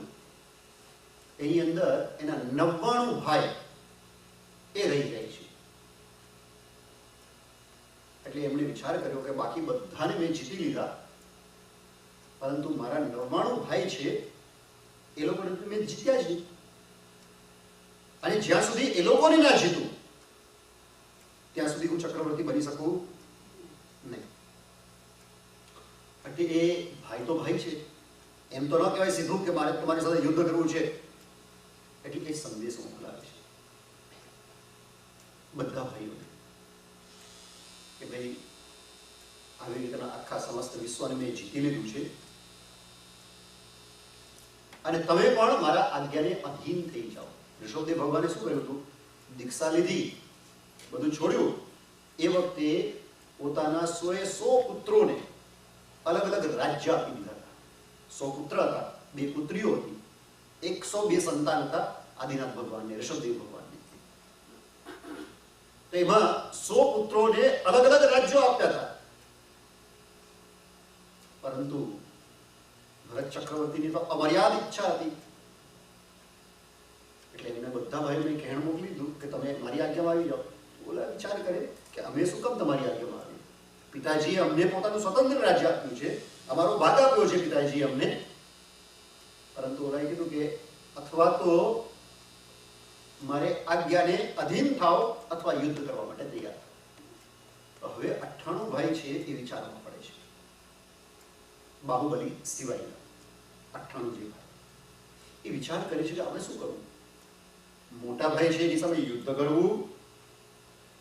[SPEAKER 1] એની અંદર એના 99 ભાઈ એ રહી જાય છે. એટલે એમણે વિચાર કર્યો કે બાકી બધાને મેં જીતી લીધા, પરંતુ મારા 99 ભાઈ છે એ લોકોને મેં જીત્યા જ નહીં, અને જ્યાં સુધી એ લોકોને ના જીતું ત્યાં સુધી હું ચક્રવર્તી બની શકું નહીં. એટલે એ ભાઈ તો ભાઈ છે, એમ તો ન કહેવાય સીધું કે મારે તમારી સાથે યુદ્ધ કરવું છે. એટલે એ સંદેશો મોકલાવે છે બધા ભાઈઓને કે ભાઈ આવી રીતના આખા સમસ્ત વિશ્વને મેં જીતી લીધું છે, અને તમે પણ મારા આજ્ઞાને અધીન થઈ જાઓ. ઋષભદેવ ભગવાને શું કર્યું હતું? દીક્ષા લીધી, બધું છોડ્યું. એ વખતે પોતાના 100 પુત્રોને અલગ અલગ રાજ્ય આપી દીધા હતા. 100 પુત્ર હતા, 2 પુત્રીઓ હતી, 102 સંતાન હતા આદિનાથ ભગવાનને, ઋષભદેવ ભગવાનને. તો એમાં 100 પુત્રોને અલગ અલગ રાજ્યો આપ્યા હતા. પરંતુ ભરત ચક્રવર્તીની તો અમર્યાદ ઈચ્છા હતી, એટલે એમને બધા ભાઈઓને કહેણ મોકલી દીધું કે તમે મારી આજ્ઞામાં આવી જાઓ. ઓલા વિચાર કરે કે અમે શું કામ તમારી આજ્ઞામાં આવી? પિતાજીએ અમને પોતાનું સ્વતંત્ર રાજ્ય આપ્યું છે, અમારો ભાગ આપ્યો છે પિતાજીએ અમને, પરંતુ ઓલાએ કીધું કે અથવા તો મારે આજ્ઞાને અધીન થાવ અથવા યુદ્ધ કરવા માટે તૈયાર થાવ. હવે 98 ભાઈ છે એ વિચારમાં પડે છે. બાહુબલી સિવાયના 98 જે ભાઈ એ વિચાર કરે છે કે આપણે શું કરવું. મોટા ભાઈ છે એની સામે યુદ્ધ કરવું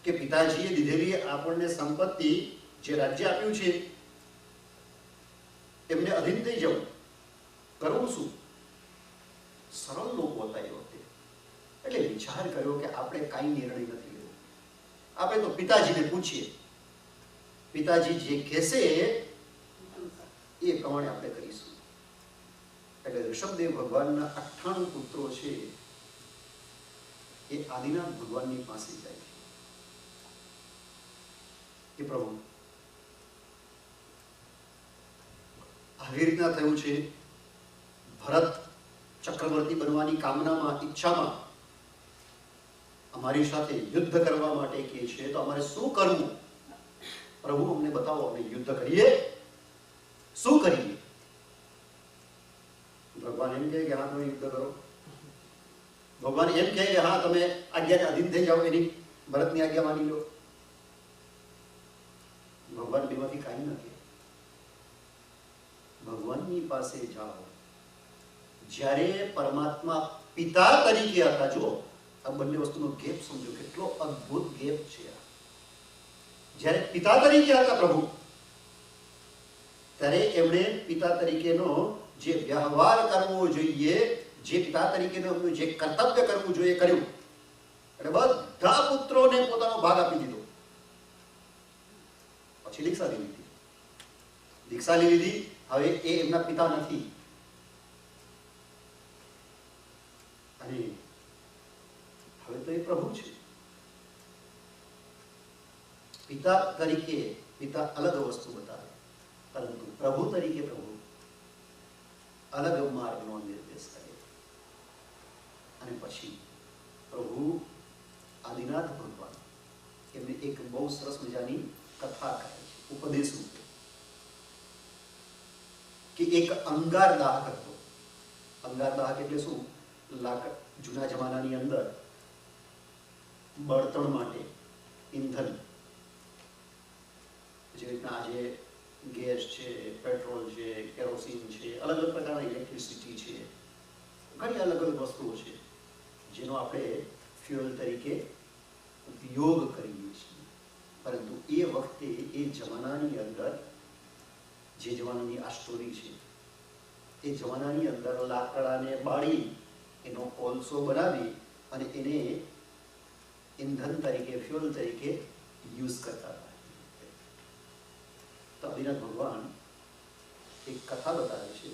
[SPEAKER 1] કે પિતાજીએ દીધેલી આપણને સંપત્તિ જે રાજ્ય આપ્યું છે એમને અધીન થઈ જવું, કરવું શું? સરળ લોકો હતા એ વખતે. એટલે વિચાર કર્યો કે આપણે કાંઈ નિર્ણય નથી લેવો, આપણે તો પિતાજીને પૂછીએ, પિતાજી જે કહેશે એ પ્રમાણે આપણે કરીશું. એટલે ઋષભદેવ ભગવાનના 98 પુત્રો છે એ આદિનાથ ભગવાનની પાસે જાય છે કે પ્રભુ આવી રીતના થયું છે, ભરત ચક્રવર્તી બનવાની કામનામાં, ઈચ્છામાં અમારી સાથે યુદ્ધ કરવા માટે કહે છે, તો અમારે શું કરવું? પ્રભુ અમને બતાવો, અમે યુદ્ધ કરીએ, શું કરીએ? ભગવાન એમ કહે કે હા તમે યુદ્ધ કરો. ભગવાન એમ કહે કે હા તમે આજ્ઞાને અધીન થઈ જાઓ, એની ભરતની આજ્ઞા માની લો. ભગવાન બેમાંથી કાંઈ ન કહે. ભગવાનની પાસે જાઓ. જ્યારે પરમાત્મા પિતા તરીકે હતા, જો આ બંને વસ્તુનો ગેપ સમજો, કેટલો અદ્ભુત ગેપ છે. જ્યારે પિતા તરીકે હતા પ્રભુ, ત્યારે એમણે પિતા તરીકેનો જે વ્યવહાર કરવો જોઈએ, જે પિતા તરીકેનું જે કર્તવ્ય કરવું જોઈએ કર્યું. એટલે બધા પુત્રોને પોતાનો ભાગ આપી દીધો. પછી દીક્ષા લઈ લીધી. દીક્ષા લઈ લીધી. હવે એ એમના પિતા નથી. અને હવે તો એ પ્રભુ છે. પિતા તરીકે પિતા અલગ વસ્તુ બતાવે, પરંતુ પ્રભુ તરીકે પ્રભુ અલગ માર્ગનો નિર્દેશ કરે. અને પછી પ્રભુ આદિનાથ ભગવાન એમને એક બહુ સરસ મજાની કથા કહે છે, ઉપદેશ રૂપે, કે એક અંગાર દાહક હતો. અંગાર દાહક એટલે શું? લાકડ. જૂના જમાનાની અંદર બળતણ માટે ઈંધન, જે રીતના આજે ગેસ છે, પેટ્રોલ છે, કેરોસીન છે, અલગ અલગ પ્રકારના ઇલેક્ટ્રિસિટી છે, ઘણી અલગ અલગ વસ્તુઓ છે જેનો આપણે ફ્યુઅલ તરીકે ઉપયોગ કરીએ છીએ. પરંતુ એ વખતે એ જમાનાની અંદર, જે જમાનાની આ સ્ટોરી છે, એ જમાનાની અંદર લાકડાને બાળી એનો કોલસો બનાવી અને એને ઈંધન તરીકે, ફ્યુઅલ તરીકે યુઝ કરતા હતા. તો આદિનાથ ભગવાન એક કથા બતાવે છે.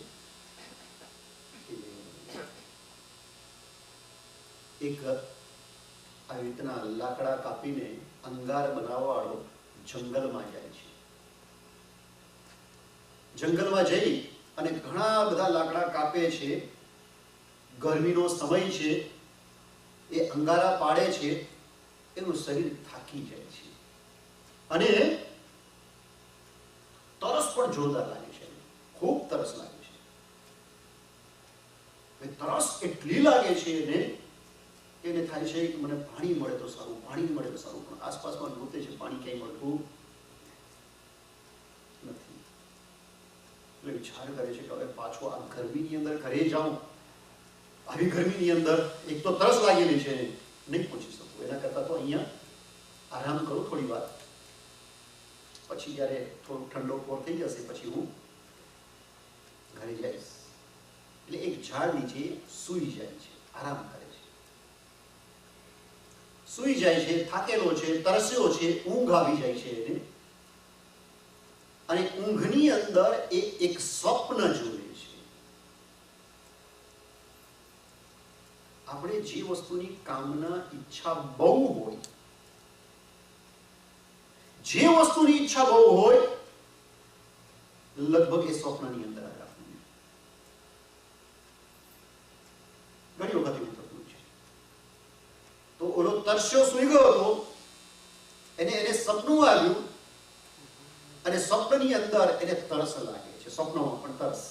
[SPEAKER 1] એક આવી રીતના લાકડા કાપીને અંગાર બનાવવાવાળો જંગલમાં જાય છે. જંગલમાં જઈ અને ઘણા બધા લાકડા કાપે છે. ગરમીનો સમય છે, એ અંગારા પાડે છે, એનું શરીર થાકી જાય છે અને તરસ પણ જોરદાર લાગે છે, ખૂબ તરસ લાગે છે. તરસ એટલી લાગે છે એને થાય છે કે મને પાણી મળે તો સારું, પાણી મળે તો સારું. પણ આસપાસમાં ગોતે છે, પાણી ક્યાંય મળતું નથી. એટલે વિચાર કરે છે કે હવે પાછો આ ગરમીની અંદર ઘરે જાઉં, આવી ગરમીની અંદર એક તો તરસ લાગેલી છે, નહીં પહોંચી શકું. એના કરતાં તો અહીંયા આરામ કરું થોડી વાર, પછી જ્યારે થોડો ઠંડો પોર થઈ જશે પછી હું ઘરે જઈશ. એટલે એક ઝાડ નીચે સૂઈ જાય છે, આરામ કરે છે. સૂઈ જાય છે, થાકેલો છે, તરસ્યો છે, ઊંઘ આવી જાય છે એને. અને ઊંઘની અંદર એ એક સ્વપ્ન જોવે છે. આપણે જે વસ્તુની કામના, ઈચ્છા બહુ હોય, જે વસ્તુની ઈચ્છા બહુ હોય, લગભગ એ સ્વપ્નની અંદર રાખવું. ઘણી વખત એવું થતું છે. તો ઓલો તરસ્યો સૂઈ ગયો હતો, એને સપનું આવ્યું અને સ્વપ્નની અંદર એને તરસ લાગે છે. સ્વપ્નમાં પણ તરસ.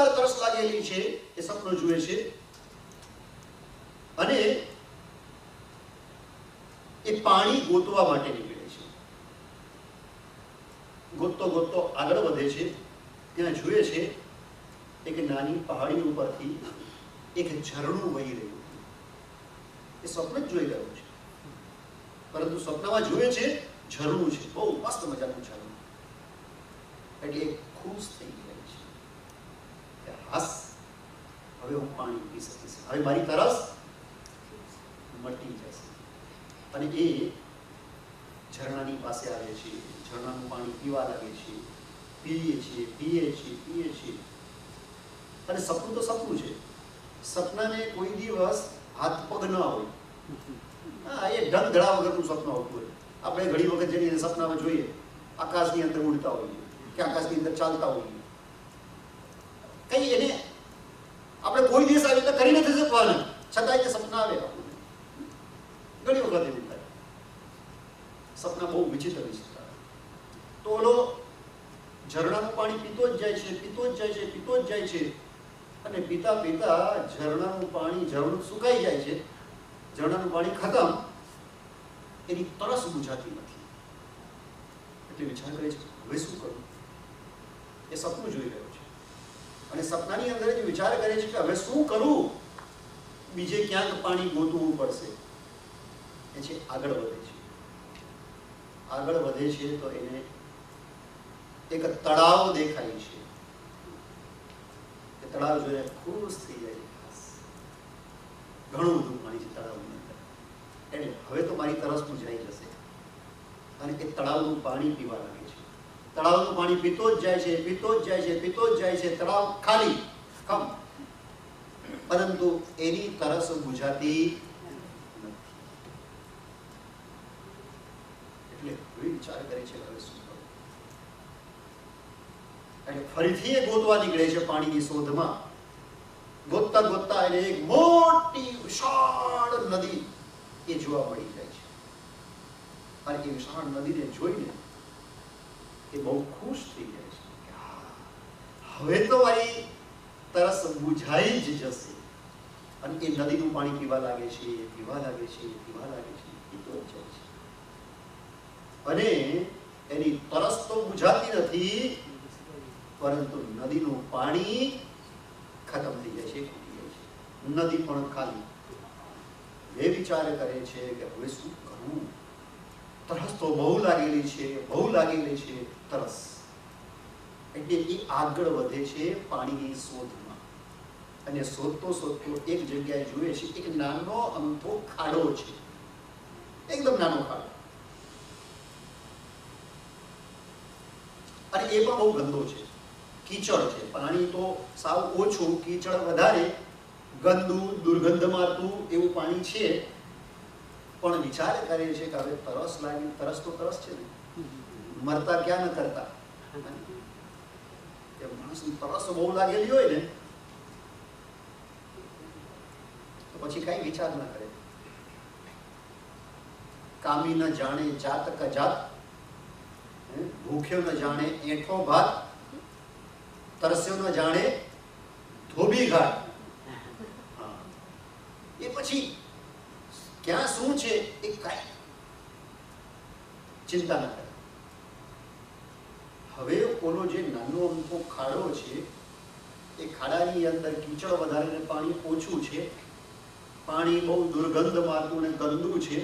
[SPEAKER 1] જોરદાર તરસ લાગેલી છે એ સપનું જુએ છે અને એ પાણી ગોતવા માટે નીકળે છે. ગોતતો ગોતતો આગળ વધે છે. ત્યાં જુએ છે એક નાની પહાડી ઉપરથી એક ઝરણું વહી રહ્યું છે. એ સ્વપ્ન જ જોઈ રહ્યો છે, પરંતુ સ્વપ્નમાં જુએ છે ઝરણું છે, બહુ મસ્ત મજાનું ઝરણું. એટલે ખુશ થઈ જાય છે કે હાસ, હવે હું પાણી પી શકીશ, હવે મારી તરસ મટી જશે. અને એ ઝરણાની પાસે આવે છે, ઝરણાનું પાણી પીવા લાગે છે. પીએ છીએ, પીએ છીએ, પીએ છીએ. અને સપનું તો સપનું છે. સપનાને કોઈ દિવસ હાથ પગ ન હોય. હા, એ ઢંગ ધડા વગરનું સપનું આવતું હોય. આપણે ઘણી વખત જઈને સપનામાં જોઈએ આકાશની અંદર ઉડતા હોઈએ કે આકાશની અંદર ચાલતા હોઈએ. કઈ એને આપણે કોઈ દિવસ આવી રીતે કરી નથી શકવાના, છતાં એ સપના આવે. ઘણી વખત એવું થાય. સપના બહુ વિચિત્ર વિચિત્ર. તો ઓલો ઝરણાનું પાણી પીતો જ જાય છે, પીતો જ જાય છે, પીતો જ જાય છે. અને પીતા પીતા ઝરણાનું પાણી, ઝરણું સુકાઈ જાય છે, ઝરણાનું પાણી ખતમ. એની તરસ બુઝાતી નથી. એટલે વિચાર કરે છે હવે શું કરું. એ સપનું જોઈ રહ્યો છે અને સપનાની અંદર જ વિચાર કરે છે કે હવે શું કરું, બીજે ક્યાંક પાણી ગોતવું પડશે. એ છે આગળ વધે છે. આગળ વધે છે તો એને એક તળાવ દેખાય છે. એ તળાવ જોઈને ખુશ થઈ જાય છે. ઘણું બધું પાણી છે તળાવની અંદર. એટલે હવે તો મારી તરસ બુઝાઈ જશે. અને એ તળાવનું પાણી પીવા લાગે છે. તળાવનું પાણી પીતો જ જાય છે, પીતો જ જાય છે, પીતો જ જાય છે. તળાવ ખાલી ખમ, પરંતુ એની તરસ બુઝાતી નથી. એટલે હવે વિચાર કરે છે હવે શું કરું. એટલે ફરીથી એ ગોતવા નીકળે છે પાણીની શોધમાં. ગોતતા ગોતતા એને એક મોટી વિશાળ નદી એ જોવા મળી જાય છે. અને એ વિશાળ નદીને જોઈને એ બહુ ખુશ થઈ જાય છે કે હવે તો મારી તરસ બુઝાઈ જ જશે. અને એ નદીનું પાણી પીવા લાગે છે, પીવા લાગે છે, પીવા લાગે છે, પીતો જ જાય છે. અને એની તરસ તો બુઝાતી નથી, પરંતુ નદીનું પાણી ખતમ થઈ જાય છે, ખૂટી જાય છે. નદી પણ ખાલી. એ વિચાર કરે છે કે હવે શું કરવું. તરસ તો બહુ લાગેલી છે, બહુ લાગેલી છે તરસ. એટલે એ આગળ વધે છે પાણીની શોધમાં. અને શોધતો શોધતો એક જગ્યાએ જુએ છે એક નાનો અમથો ખાડો છે, એકદમ નાનો ખાડો. અને એ પણ બહુ ગંદો છે, કીચડ છે. પાણી તો સાવ ઓછું, કીચડ વધારે, ગંદુ, દુર્ગંધ મારતું એવું પાણી છે. પણ વિચાર કરે છે કે હવે તરસ લાગી, તરસ તો તરસ છે ને, મરતા ક્યાં ન કરતા. માણસની તરસ બહુ લાગેલી હોય ને તો પછી કઈ વિચાર ના કરે. કામી ન જાણે જાત કજાત, ભૂખ્યો ન જાણે એઠો ભાત, તરસ્યો ન જાણે ધોબી ઘાટ. એ પછી ક્યાં શું છે એ કઈ ચિંતા ન કરે. હવે ઓલો જે નાનો અમથો ખાડો છે એ ખાડાની અંદર કીચડ વધારે ને પાણી ઓછું છે, પાણી બહુ દુર્ગંધ મારતું અને ગંદુ છે.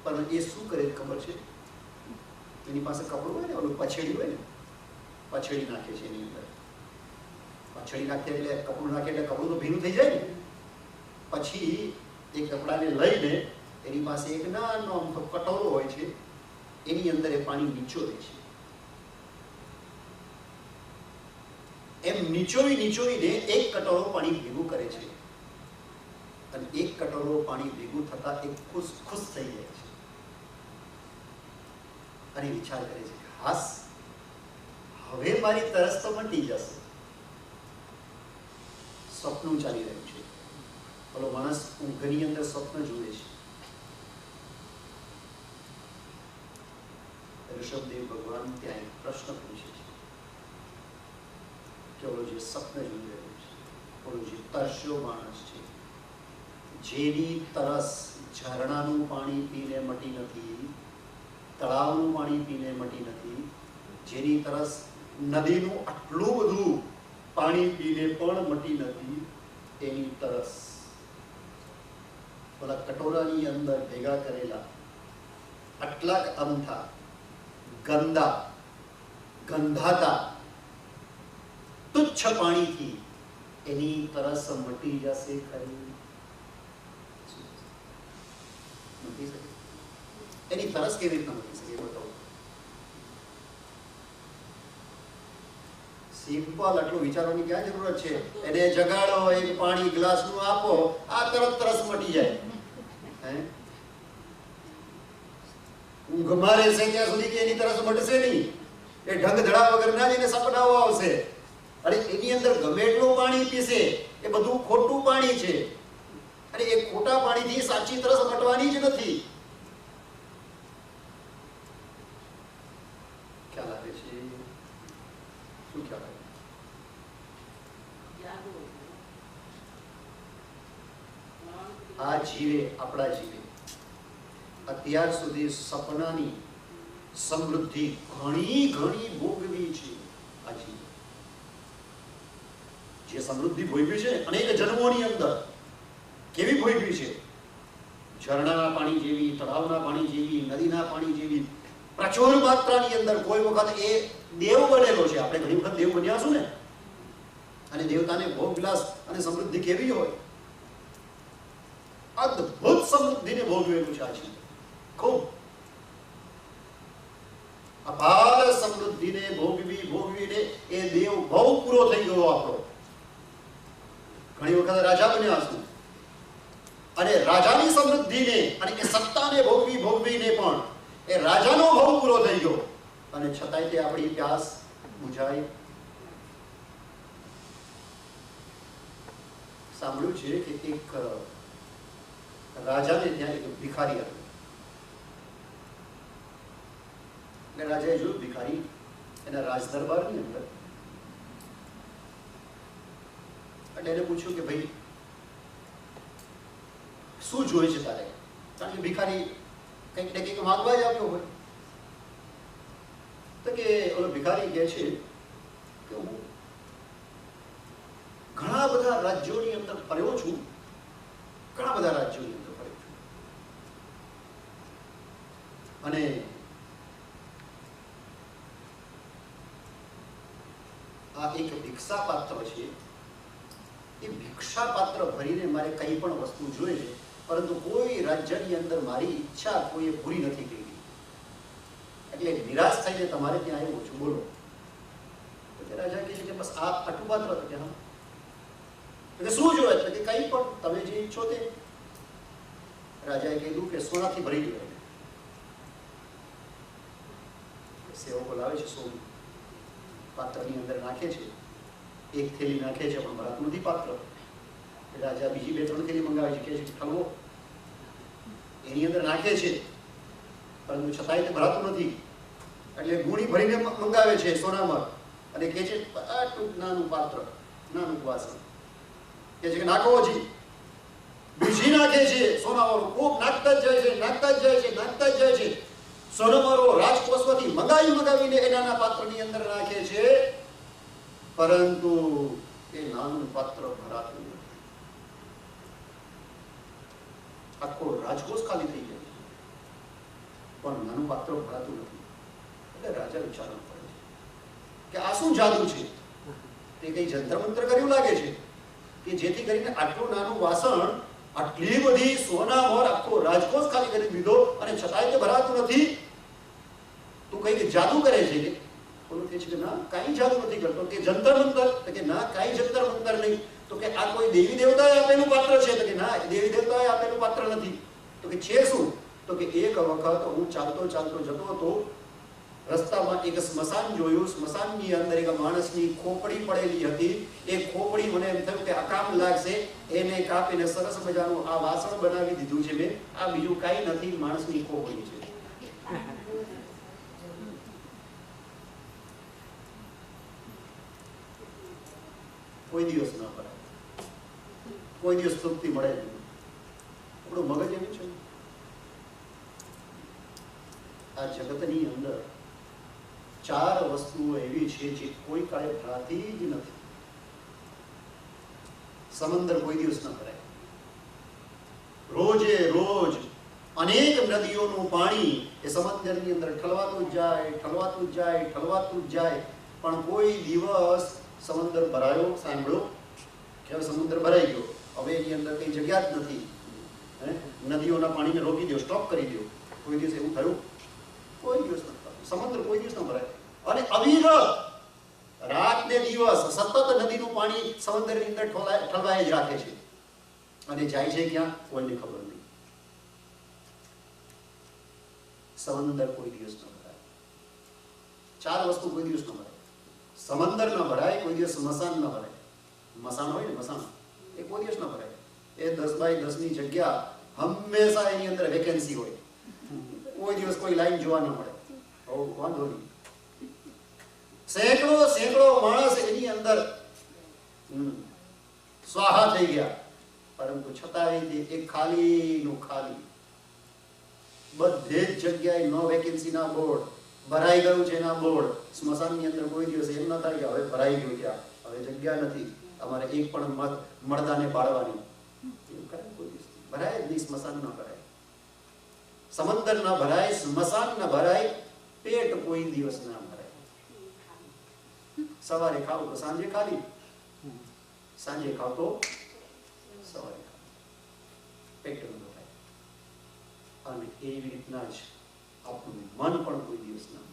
[SPEAKER 1] પણ એ શું કરે ખબર છે? એની પાસે કપડું હોય ને, ઓલું પછેડી હોય ને, પછેડી નાખે છે એની અંદર. પછેડી નાખે એટલે કપડું નાખે એટલે કપડું તો ભીનું થઈ જાય ને. પછી એ કપડાને લઈને એની પાસે એક નાનો અમથો કટોરો હોય છે, એની અંદર એ પાણી નીચોવે છે. એમ નીચોવીને એક કટોરો પાણી ભેગું કરે છે. અને એક કટોરો પાણી ભેગું થતા એક ખુશ થઈ જાય છે. અને વિચાર કરે છે હાસ, હવે મારી તરસ તો મટી જશે. સ્વપ્ન ચાલી રહ્યું છે. ઓલો માણસ ઊંઘની અંદર સ્વપ્ન જુએ છે. ઋષભદેવ ભગવાન ત્યાં એક પ્રશ્ન પૂછે છે. કે ઓલો જે સપને જોઈ રહ્યો છે, ઓલો જે તરસ્યો માણસ છે, જેની તરસ ઝરણાનું પાણી પીને મટી નથી, તળાવનું પાણી પીને મટી નથી, જેની તરસ નદીનું આટલું બધું પાણી પીને પણ મટી નથી, એની તરસ ઓલા કટોરાની અંદર ભેગા કરેલા આટલા અમથા ગંદા ગંધાતા તુચ્છ પાણીથી એની તરસ મટી જશે ખરી? મટી શકે? એની તરસ કેવી રીતના મટી શકે બતાવો? સિમ્પલ આટલું વિચારવાની ક્યાં જરૂરત છે? એને જગાડો, એક પાણી ગ્લાસ નું આપો, આ તરત તરસ મટી જાય. ઊંઘ મારે છે ત્યાં સુધી કે એની તરસ મટશે નહીં. એ ઢંગ ધડા વગર ના જઈને સપનાઓ આવશે. અરે એની અંદર ગમે એટલું પાણી પીશે, એ બધું ખોટું પાણી છે. અને એ ખોટા પાણીથી સાચી તરસ મટવાની જ નથી. ખ્યાલ આવે છે? શું ખ્યાલ આવે? આ જીવે, આપણા જીવે અત્યાર સુધી સપનાની સમૃદ્ધિ ઘણી ઘણી ભોગવી છે. આ જીવે જે સમૃદ્ધિ ભોગવી છે અનેક જન્મોની અંદર, કેવી ભોગવી છે? ઝરણાના પાણી જેવી, તળાવના પાણી જેવી, નદીના પાણી જેવી પ્રચુર માત્રાની અંદર. કોઈ વખત એ દેવ બનેલો છે. આપણે ઘણી વખત દેવ બન્યા છું ને, અને દેવતાને ભોગ વિલાસ અને સમૃદ્ધિ કેવી હોય? અદ્ભુત સમૃદ્ધિને ભોગવેલું છે. આજે ખૂબ અપાર સમૃદ્ધિને ભોગવીને એ દેવ બહુ પૂરો થઈ ગયો આપણો. ઘણી વખત રાજા બન્યા છું, અને રાજાની સમૃદ્ધિને અને એ સત્તાને ભોગવીને પણ એ રાજાનો ભાવ પૂરો થઈ ગયો, અને છતાંય તે આપણી પ્યાસ બુઝાય. સાંભળ્યું છે કે એક રાજાને ત્યાં એક ભિખારી આવ્યો. એટલે રાજાએ જોયું ભિખારી એના રાજ દરબારની અંદર, એટલે એને પૂછ્યું કે ભાઈ શું જોઈએ છે તારે? કારણ કે ભિખારી કંઈક ને કંઈક માંગવા જ આવ્યો હોય. તો કે ઓલો ભિખારી કહે છે કે હું ઘણા બધા રાજ્યોની અંદર ફર્યો છું, ઘણા બધા રાજ્યોની અંદર ફર્યો છું, અને આ એક ભિક્ષા પાત્ર છે. એ ભિક્ષા પાત્ર ભરીને મારે કઈ પણ વસ્તુ જોઈએ, પરંતુ કોઈ રાજ્યની અંદર મારી ઈચ્છા કોઈએ પૂરી નથી કરી. એટલે નિરાશ થઈને તમારે ત્યાં આવ્યો છું, બોલો. તો રાજા કહે છે કે બસ આ આટલું પાત્ર હતું. કે હા, એટલે શું જોઈએ? એટલે કે કઈ પણ તમે જે ઈચ્છો તે. રાજાએ કીધું કે સોનાથી ભરી દો. સેવકો લાવે છે સોનું, પાત્રની અંદર નાખે છે. એક થેલી નાખે છે પણ ભરાતું નથી પાત્ર. રાજા બીજી 2-3 થેલી મંગાવે છે, કે છે ઠલવો, એની અંદર નાખે છે, પરંતુ છતાંય તે ભરાતું નથી. એટલે ગુણી ભરીને મંગાવે છે સોનામાં, અને કહે છે આટલું નાનું પાત્ર, નાનું વાસણ. કે છે કે નાખો હજી. બીજી નાખે છે સોનાવાળું, ખૂબ નાખતા જ જાય છે, નાખતા જ જાય છે, નાખતા જ જાય છે. સોનાવાળો રાજકોષમાંથી મંગાવીને એના પાત્રની અંદર નાખે છે, પરંતુ એ નાનું પાત્ર ભરાતું નથી. આખો રાજકોષ ખાલી થઈ જાય છે, પણ નાનું પાત્ર ભરાતું નથી. એટલે રાજા વિચારવા પડે છે કે આ શું જાદુ છે? તે કઈ જંતર મંત્ર કર્યું લાગે છે કે જેથી કરીને આટલું નાનું વાસણ આટલી બધી સોનામોર આખો રાજકોષ ખાલી કરી દીધો, અને છતાંય તે ભરાતું નથી. તું કઈ જાદુ કરે છે? ઓલું કહે છે કે ના, કાંઈ જાદુ નથી કરતો. કે જંતર મંતર? તો કે ના, કાંઈ જંતર મંતર નહીં. તો કે આ કોઈ દેવી દેવતાએ આપેલું પાત્ર છે? તો કે ના, દેવી દેવતાએ આપેલું પાત્ર નથી. તો કે છે શું? તો કે એક વખત હું ચાલતો જતો હતો, રસ્તામાં એક સ્મશાન જોયું. સ્મશાનની અંદર એક માણસની ખોપડી પડેલી હતી. એ ખોપડી મને એમ થયું કે આ કામ લાગશે, એને કાપીને સરસ મજાનું આ વાસણ બનાવી દીધું છે મેં. આ બીજું કાંઈ નથી, માણસની ખોપડી છે. કોઈ દિવસ ન ભરાય, કોઈ દિવસ તૃપ્તિ મળે નહીં. આપણું મગજ એવું છે, આ જગતની અંદર 4 વસ્તુઓ એવી છે જે કોઈ કાળે ભરાતી જ નથી. સમંદર કોઈ દિવસ ન ભરાય. રોજે રોજ અનેક નદીઓનું પાણી એ સમંદરની અંદર ઠલવાતું જ જાય, ઠલવાતું જ જાય, ઠલવાતું જ જાય, પણ કોઈ દિવસ સમંદર ભરાયો સાંભળો કે હવે સમુદ્ર ભરાઈ ગયો, હવે એની અંદર કઈ જગ્યા જ નથી, નદીઓના પાણીને રોકી દો, સ્ટોપ કરી દો, કોઈ દિવસ એવું થયું? કોઈ દિવસ ન થયું. સમુદ્ર કોઈ દિવસ ન ભરાય. અને અવિરત રાત ને દિવસ સતત નદીનું પાણી સમુદ્રની અંદર ઠલવાય જ રાખે છે. અને જાય છે ક્યાં કોઈને ખબર નહીં. સમંદર કોઈ દિવસ ન ભરાય. 4 વસ્તુ કોઈ દિવસ ન ભરાય. સમંદર ન ભરાય, કોઈ દિવસ મસાન ન ભરાય. મસાન હોય ને, મસાન એ કોઈ દિવસ ન ભરાય. એ 10 બાય 10 ની જગ્યા હંમેશા એની અંદર વેકેન્સી હોય. કોઈ દિવસ કોઈ લાઈન જોવા ન મળે. વાંધો નહીં. સેંકડો માણસ એની અંદર સ્વાહા થઈ ગયા, પરંતુ છતાંય એક ખાલી નું ખાલી. બધે જ જગ્યાએ નો વેકેન્સી ના બોર્ડ, ભરાઈ ગયું છે ના બોર્ડ. સ્મશાનની અંદર કોઈ દિવસ એમ ન થાય કે હવે ભરાઈ ગયું, ત્યાં હવે જગ્યા નથી, અમારે એક પણ મરદાને બાળવાની. એવું કરાય કોઈ દિવસ? ભરાય જ નહીં. સ્મશાન ન ભરાય, સમંદર ન ભરાય, સ્મશાન ન ભરાય, પેટ કોઈ દિવસ ના ભરાય. સવારે ખાવ તો સાંજે ખાલી, સાંજે ખાવ તો સવારે ખાલી, પેટ ન ભરાય. અને એવી રીતના જ આપણું મન પણ કોઈ દિવસ ના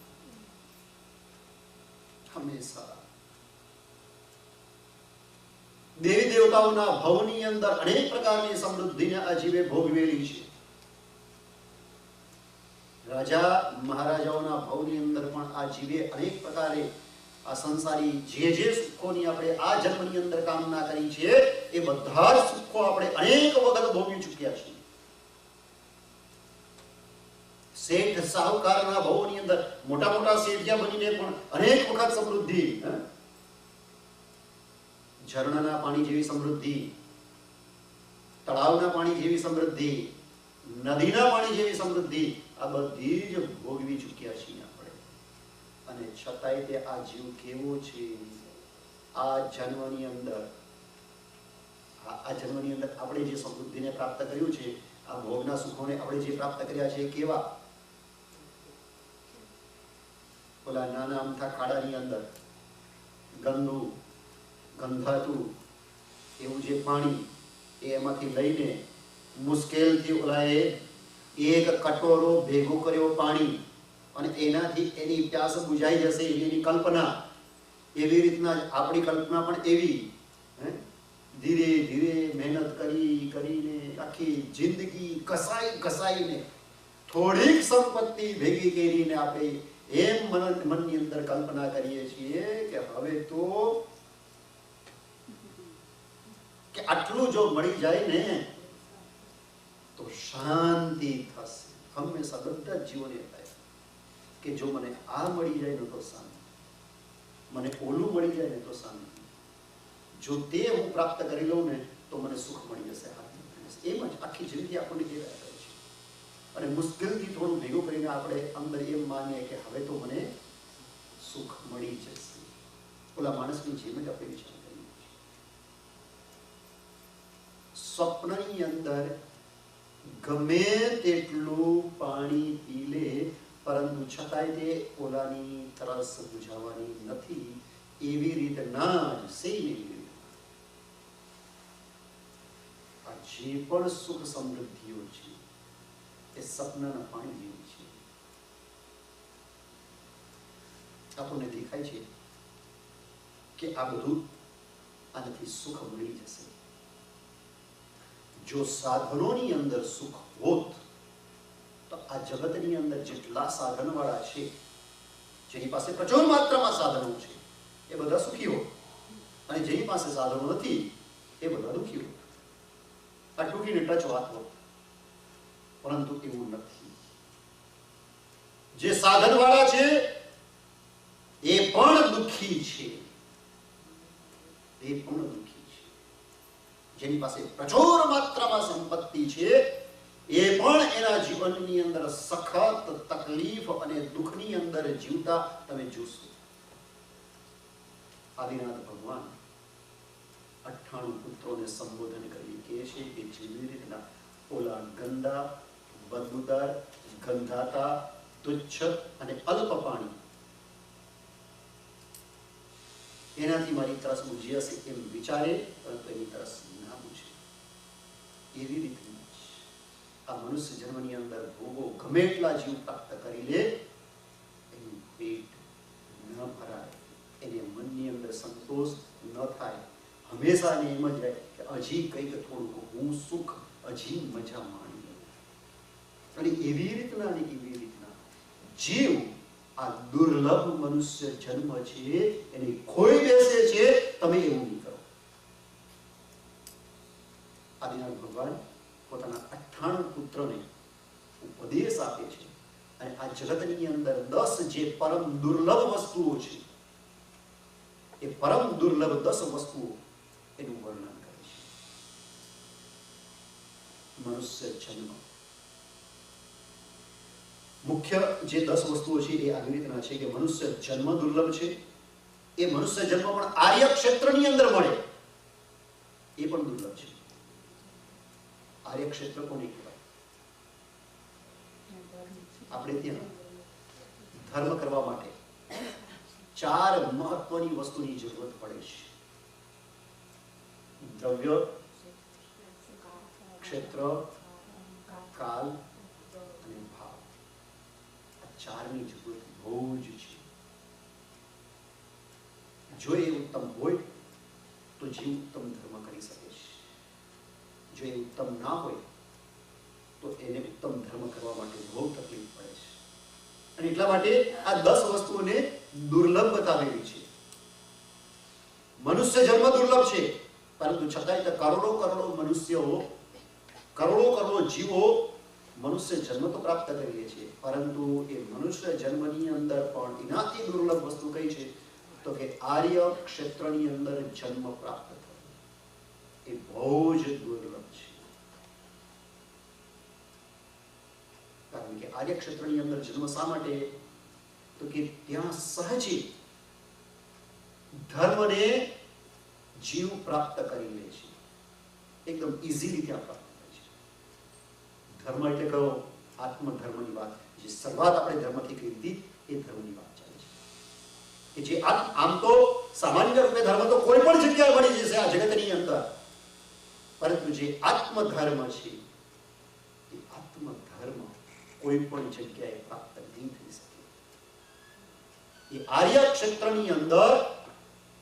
[SPEAKER 1] હંમેશા દેવી દેવતાઓના ભવની અંદર અનેક પ્રકારની સમૃદ્ધિને આ જીવે ભોગવેલી છે. રાજા મહારાજાઓના ભવની અંદર પણ આ જીવે અનેક પ્રકારે આ સંસારી જે સુખોની આપણે આ જન્મની અંદર કામના કરી છે, એ બધા જ સુખો આપણે અનેક વખત ભોગવી ચૂક્યા છીએ. શેઠ સાહુકારના ભવોની અંદર મોટા મોટા શેઠિયા બનીને પણ અનેક વખત સમૃદ્ધિ, ઝરણાના પાણી જેવી સમૃદ્ધિ, તળાવના પાણી જેવી સમૃદ્ધિ, નદીના પાણી જેવી સમૃદ્ધિ, આ બધી જ ભોગવી ચૂક્યા છીએ આપણે. અને છતાંય તે આ જીવ કેવો છે, આ જન્મની અંદર આપણે જે સમૃદ્ધિને પ્રાપ્ત કર્યું છે, આ ભોગના સુખોને આપણે જે પ્રાપ્ત કર્યા છે, કેવા? ઓલા નાના અમથા ખાડાની અંદર ગંદુ ગંધાતું એવું જે પાણી, એમાંથી લઈને મુશ્કેલથી ઓલાએ એક કટોરો ભેગો કર્યો પાણી, અને એનાથી એની પ્યાસ બુઝાઈ જશે એની કલ્પના. એવી રીતના આપણી કલ્પના પણ એવી. ધીરે ધીરે મહેનત કરીને આખી જિંદગી કસાઈને થોડીક સંપત્તિ ભેગી કરીને આપણે એમ મનની અંદર કલ્પના કરીએ છીએ કે હવે તો કે આટલું જો મળી જાય ને તો શાંતિ થશે. હંમેશા બધા જીવોને થાય કે જો મને આ મળી જાય ને તો શાંતિ, મને ઓલું મળી જાય ને તો શાંતિ, જો તે હું પ્રાપ્ત કરી લઉં ને તો મને સુખ મળી જશે. એમ જ આખી જિંદગી આપણને જીવ્યા કરે છે. અને મુશ્કેલથી થોડું ભેગું કરીને આપણે અંદર એમ માનીએ કે હવે તો મને સુખ મળી જશે. ઓલા માણસની જેમ જ આપણે વિચાર કરીએ છીએ. સ્વપ્નની અંદર ગમે તેટલું પાણી પી લે, પરંતુ છતાંય તે ઓલાની તરસ બુઝાવવાની નથી. એવી રીતના જ સેમ આ જે પણ સુખ સમૃદ્ધિઓ છે એ સપનાના પાણી જેવી છે. આપણને દેખાય છે કે આ બધું આનાથી સુખ મળી જશે. જો સાધનોની અંદર સુખ હોત તો આ જગતની અંદર જેટલા સાધનવાળા છે, જેની પાસે પ્રચુર માત્રામાં સાધનો છે, એ બધા સુખી હોત, અને જેની પાસે સાધનો નથી એ બધા દુઃખી હોત. આ ટૂંકીને ટચ વાત હોત, પરંતુ એવું નથી. જે સાધનવાળા છે એ પણ દુઃખી છે. એ પણ દુઃખી છે. જેની પાસે પ્રચુર માત્રામાં સંપત્તિ છે એ પણ એના જીવનની અંદર સખત તકલીફ અને દુઃખની અંદર જીવતા તમે જોશો. આદિનાથ ભગવાન 98 પુત્રોને સંબોધન કરી કહે છે કે જેવી રીતના ઓલા ગંદા, બદબૂદાર, ગંધાતા, તુચ્છ અને અલ્પ પાણી એનાથી મારી તરસ બુજી હશે એમ વિચારે, પરંતુ એની તરસ ના બુજે. એવી રીતના આ મનુષ્ય જન્મની અંદર ભોગો ગમે એટલા જીવ પ્રાપ્ત કરી લે, એનું પેટ ન ભરાય, એને મનની અંદર સંતોષ ન થાય. હંમેશા એને એમ જ રહે કે હજી કંઈક થોડુંક હું સુખ, હજી મજા માણી લઉં. અને એવી રીતના જીવ આ દુર્લભ મનુષ્ય જન્મ છે એને ખોઈ બેસે છે. તમે એવું નહીં કરો. આદિનાથ ભગવાન પોતાના 98 પુત્રોને ઉપદેશ આપે છે અને આ જગતની અંદર 10 જે પરમ દુર્લભ વસ્તુઓ છે એ પરમ દુર્લભ 10 વસ્તુઓ એનું વર્ણન કરે છે. મનુષ્ય જન્મ મુખ્ય જે 10 વસ્તુઓ છે એ આવી રીતના છે કે મનુષ્ય જન્મ દુર્લભ છે. એ મનુષ્ય જન્મ પણ આર્ય ક્ષેત્રની અંદર મળે એ પણ દુર્લભ છે. આર્ય ક્ષેત્ર કોને કહેવાય? આપણે ત્યાં ધર્મ કરવા માટે 4 મહત્વની વસ્તુની જરૂરત પડે છે: દ્રવ્ય, ક્ષેત્ર, કાલ અને ભાવ. આ 4ની જરૂરત બહુ જ છે. જો એ ઉત્તમ હોય તો જીવ ઉત્તમ ધર્મ કરી શકે છે. જો એ ઉત્તમ ના હોય તો એને ઉત્તમ ધર્મ કરવા માટે બહુ તકલીફ પડે છે. અને એટલા માટે આ 10 વસ્તુઓને દુર્લભ બતાવેલી છે. મનુષ્ય જન્મ દુર્લભ છે, પરંતુ છતાંય કરોડો મનુષ્યો, કરોડો જીવો મનુષ્ય જન્મ તો પ્રાપ્ત કરીએ છીએ, પરંતુ એ મનુષ્ય જન્મની અંદર પણ એનાથી દુર્લભ વસ્તુ કઈ છે તો કે આર્ય ક્ષેત્રની અંદર જન્મ પ્રાપ્ત થયો. એ બહુ જ દુર્લભ છે. કારણ કે આર્ય ક્ષેત્રની અંદર જન્મ શા માટે? તો કે ત્યાં સહજે ધર્મને જીવ પ્રાપ્ત કરી લે છે. એકદમ ઇઝીલી ત્યાં પ્રાપ્ત થાય છે. ધર્મ એટલે કયો? આત્મધર્મની વાત. જે શરૂઆત આપણે ધર્મથી કરી હતી એ ધર્મની વાત ચાલે છે. કે જે આમ તો સામાન્ય રૂપે ધર્મ તો કોઈ પણ જગ્યાએ મળી જશે આ જગતની અંદર, પરંતુ જે આત્મધર્મ છે એ આત્મધર્મ કોઈ પણ જગ્યાએ પ્રાપ્ત નહીં થઈ શકે. એ આર્ય ક્ષેત્રની અંદર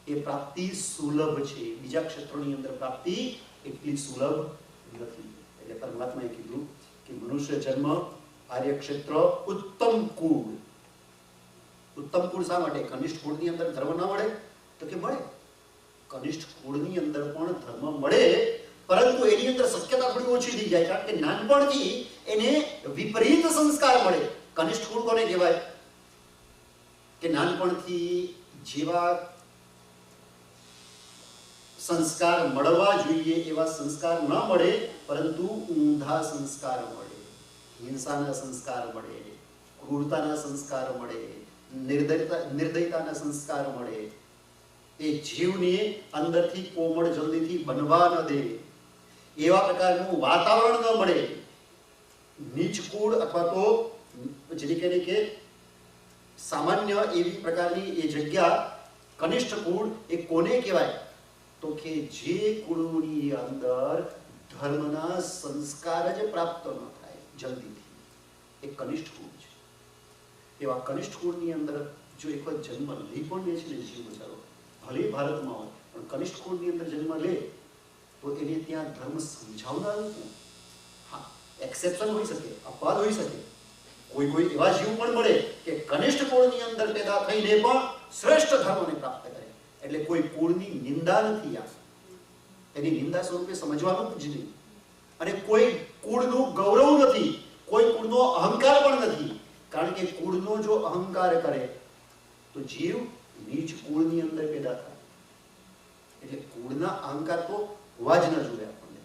[SPEAKER 1] એ પ્રાપ્તિ સુલભ છે. બીજા ક્ષેત્રોની અંદર પ્રાપ્તિ એટલી સુલભ નથી. એટલે પરમાત્માએ કીધું કે મનુષ્ય જન્મ, આર્ય ક્ષેત્ર, ઉત્તમ કુળ. ઉત્તમ કુળ શા માટે? કનિષ્ઠ કુળની અંદર ધર્મ ના મળે તો કે મળે. કનિષ્ઠ કુળની અંદર પણ ધર્મ મળે, પરંતુ એની અંદર શક્યતા થોડી ઓછી થઈ જાય, કારણ કે નાનપણથી એને વિપરીત સંસ્કાર મળે. કનિષ્ઠ કુળ કોને કહેવાય? કે નાનપણથી જેવા સંસ્કાર મળવા જોઈએ એવા સંસ્કાર ન મળે, પરંતુ ઊંધા સંસ્કાર મળે, હિંસાના સંસ્કાર મળે, ક્રૂરતાના સંસ્કાર મળે, નિર્દયતાના સંસ્કાર મળે. એ જીવને અંદરથી કોમળ જલ્દીથી બનવા ન દે એવા પ્રકારનું વાતાવરણ ન મળે. નીચ કુળ અથવા તો જેને કહે કે સામાન્ય એવી પ્રકારની એ જગ્યા કનિષ્ઠ કુળ એ કોને કહેવાય? તો કે જે કુળની અંદર ધર્મના સંસ્કાર જ પ્રાપ્ત ન થાય જલ્દીથી, એ કનિષ્ઠ કુળ છે. એવા કનિષ્ઠ કુળની અંદર જો એક વખત જન્મ લઈ પણ લે છે ને જીવ બચારો, ભલે ભારતમાં હોય પણ કનિષ્ઠ કુળની અંદર જન્મ લે તો એને ત્યાં ધર્મ સમજાવનારું કોણ? હા, એક્સેપ્શન હોઈ શકે, અપવાદ હોઈ શકે. કોઈ એવા જીવ પણ મળે કે કનિષ્ઠ કુળની અંદર પેદા થઈને પણ શ્રેષ્ઠ ધર્મને પ્રાપ્ત કરે. એટલે કોઈ કુળની નિંદા નથી, આ એની નિંદા સ્વરૂપે સમજવાનું જ નહીં. અને કોઈ કુળનું ગૌરવ નથી, કોઈ કુળનો અહંકાર પણ નથી. કારણ કે કુળનો જો અહંકાર કરે તો જીવ નીચ કુળની અંદર પેદા થાય. એટલે કુળના અહંકાર તો હોવા જ ન જોઈએ આપણને,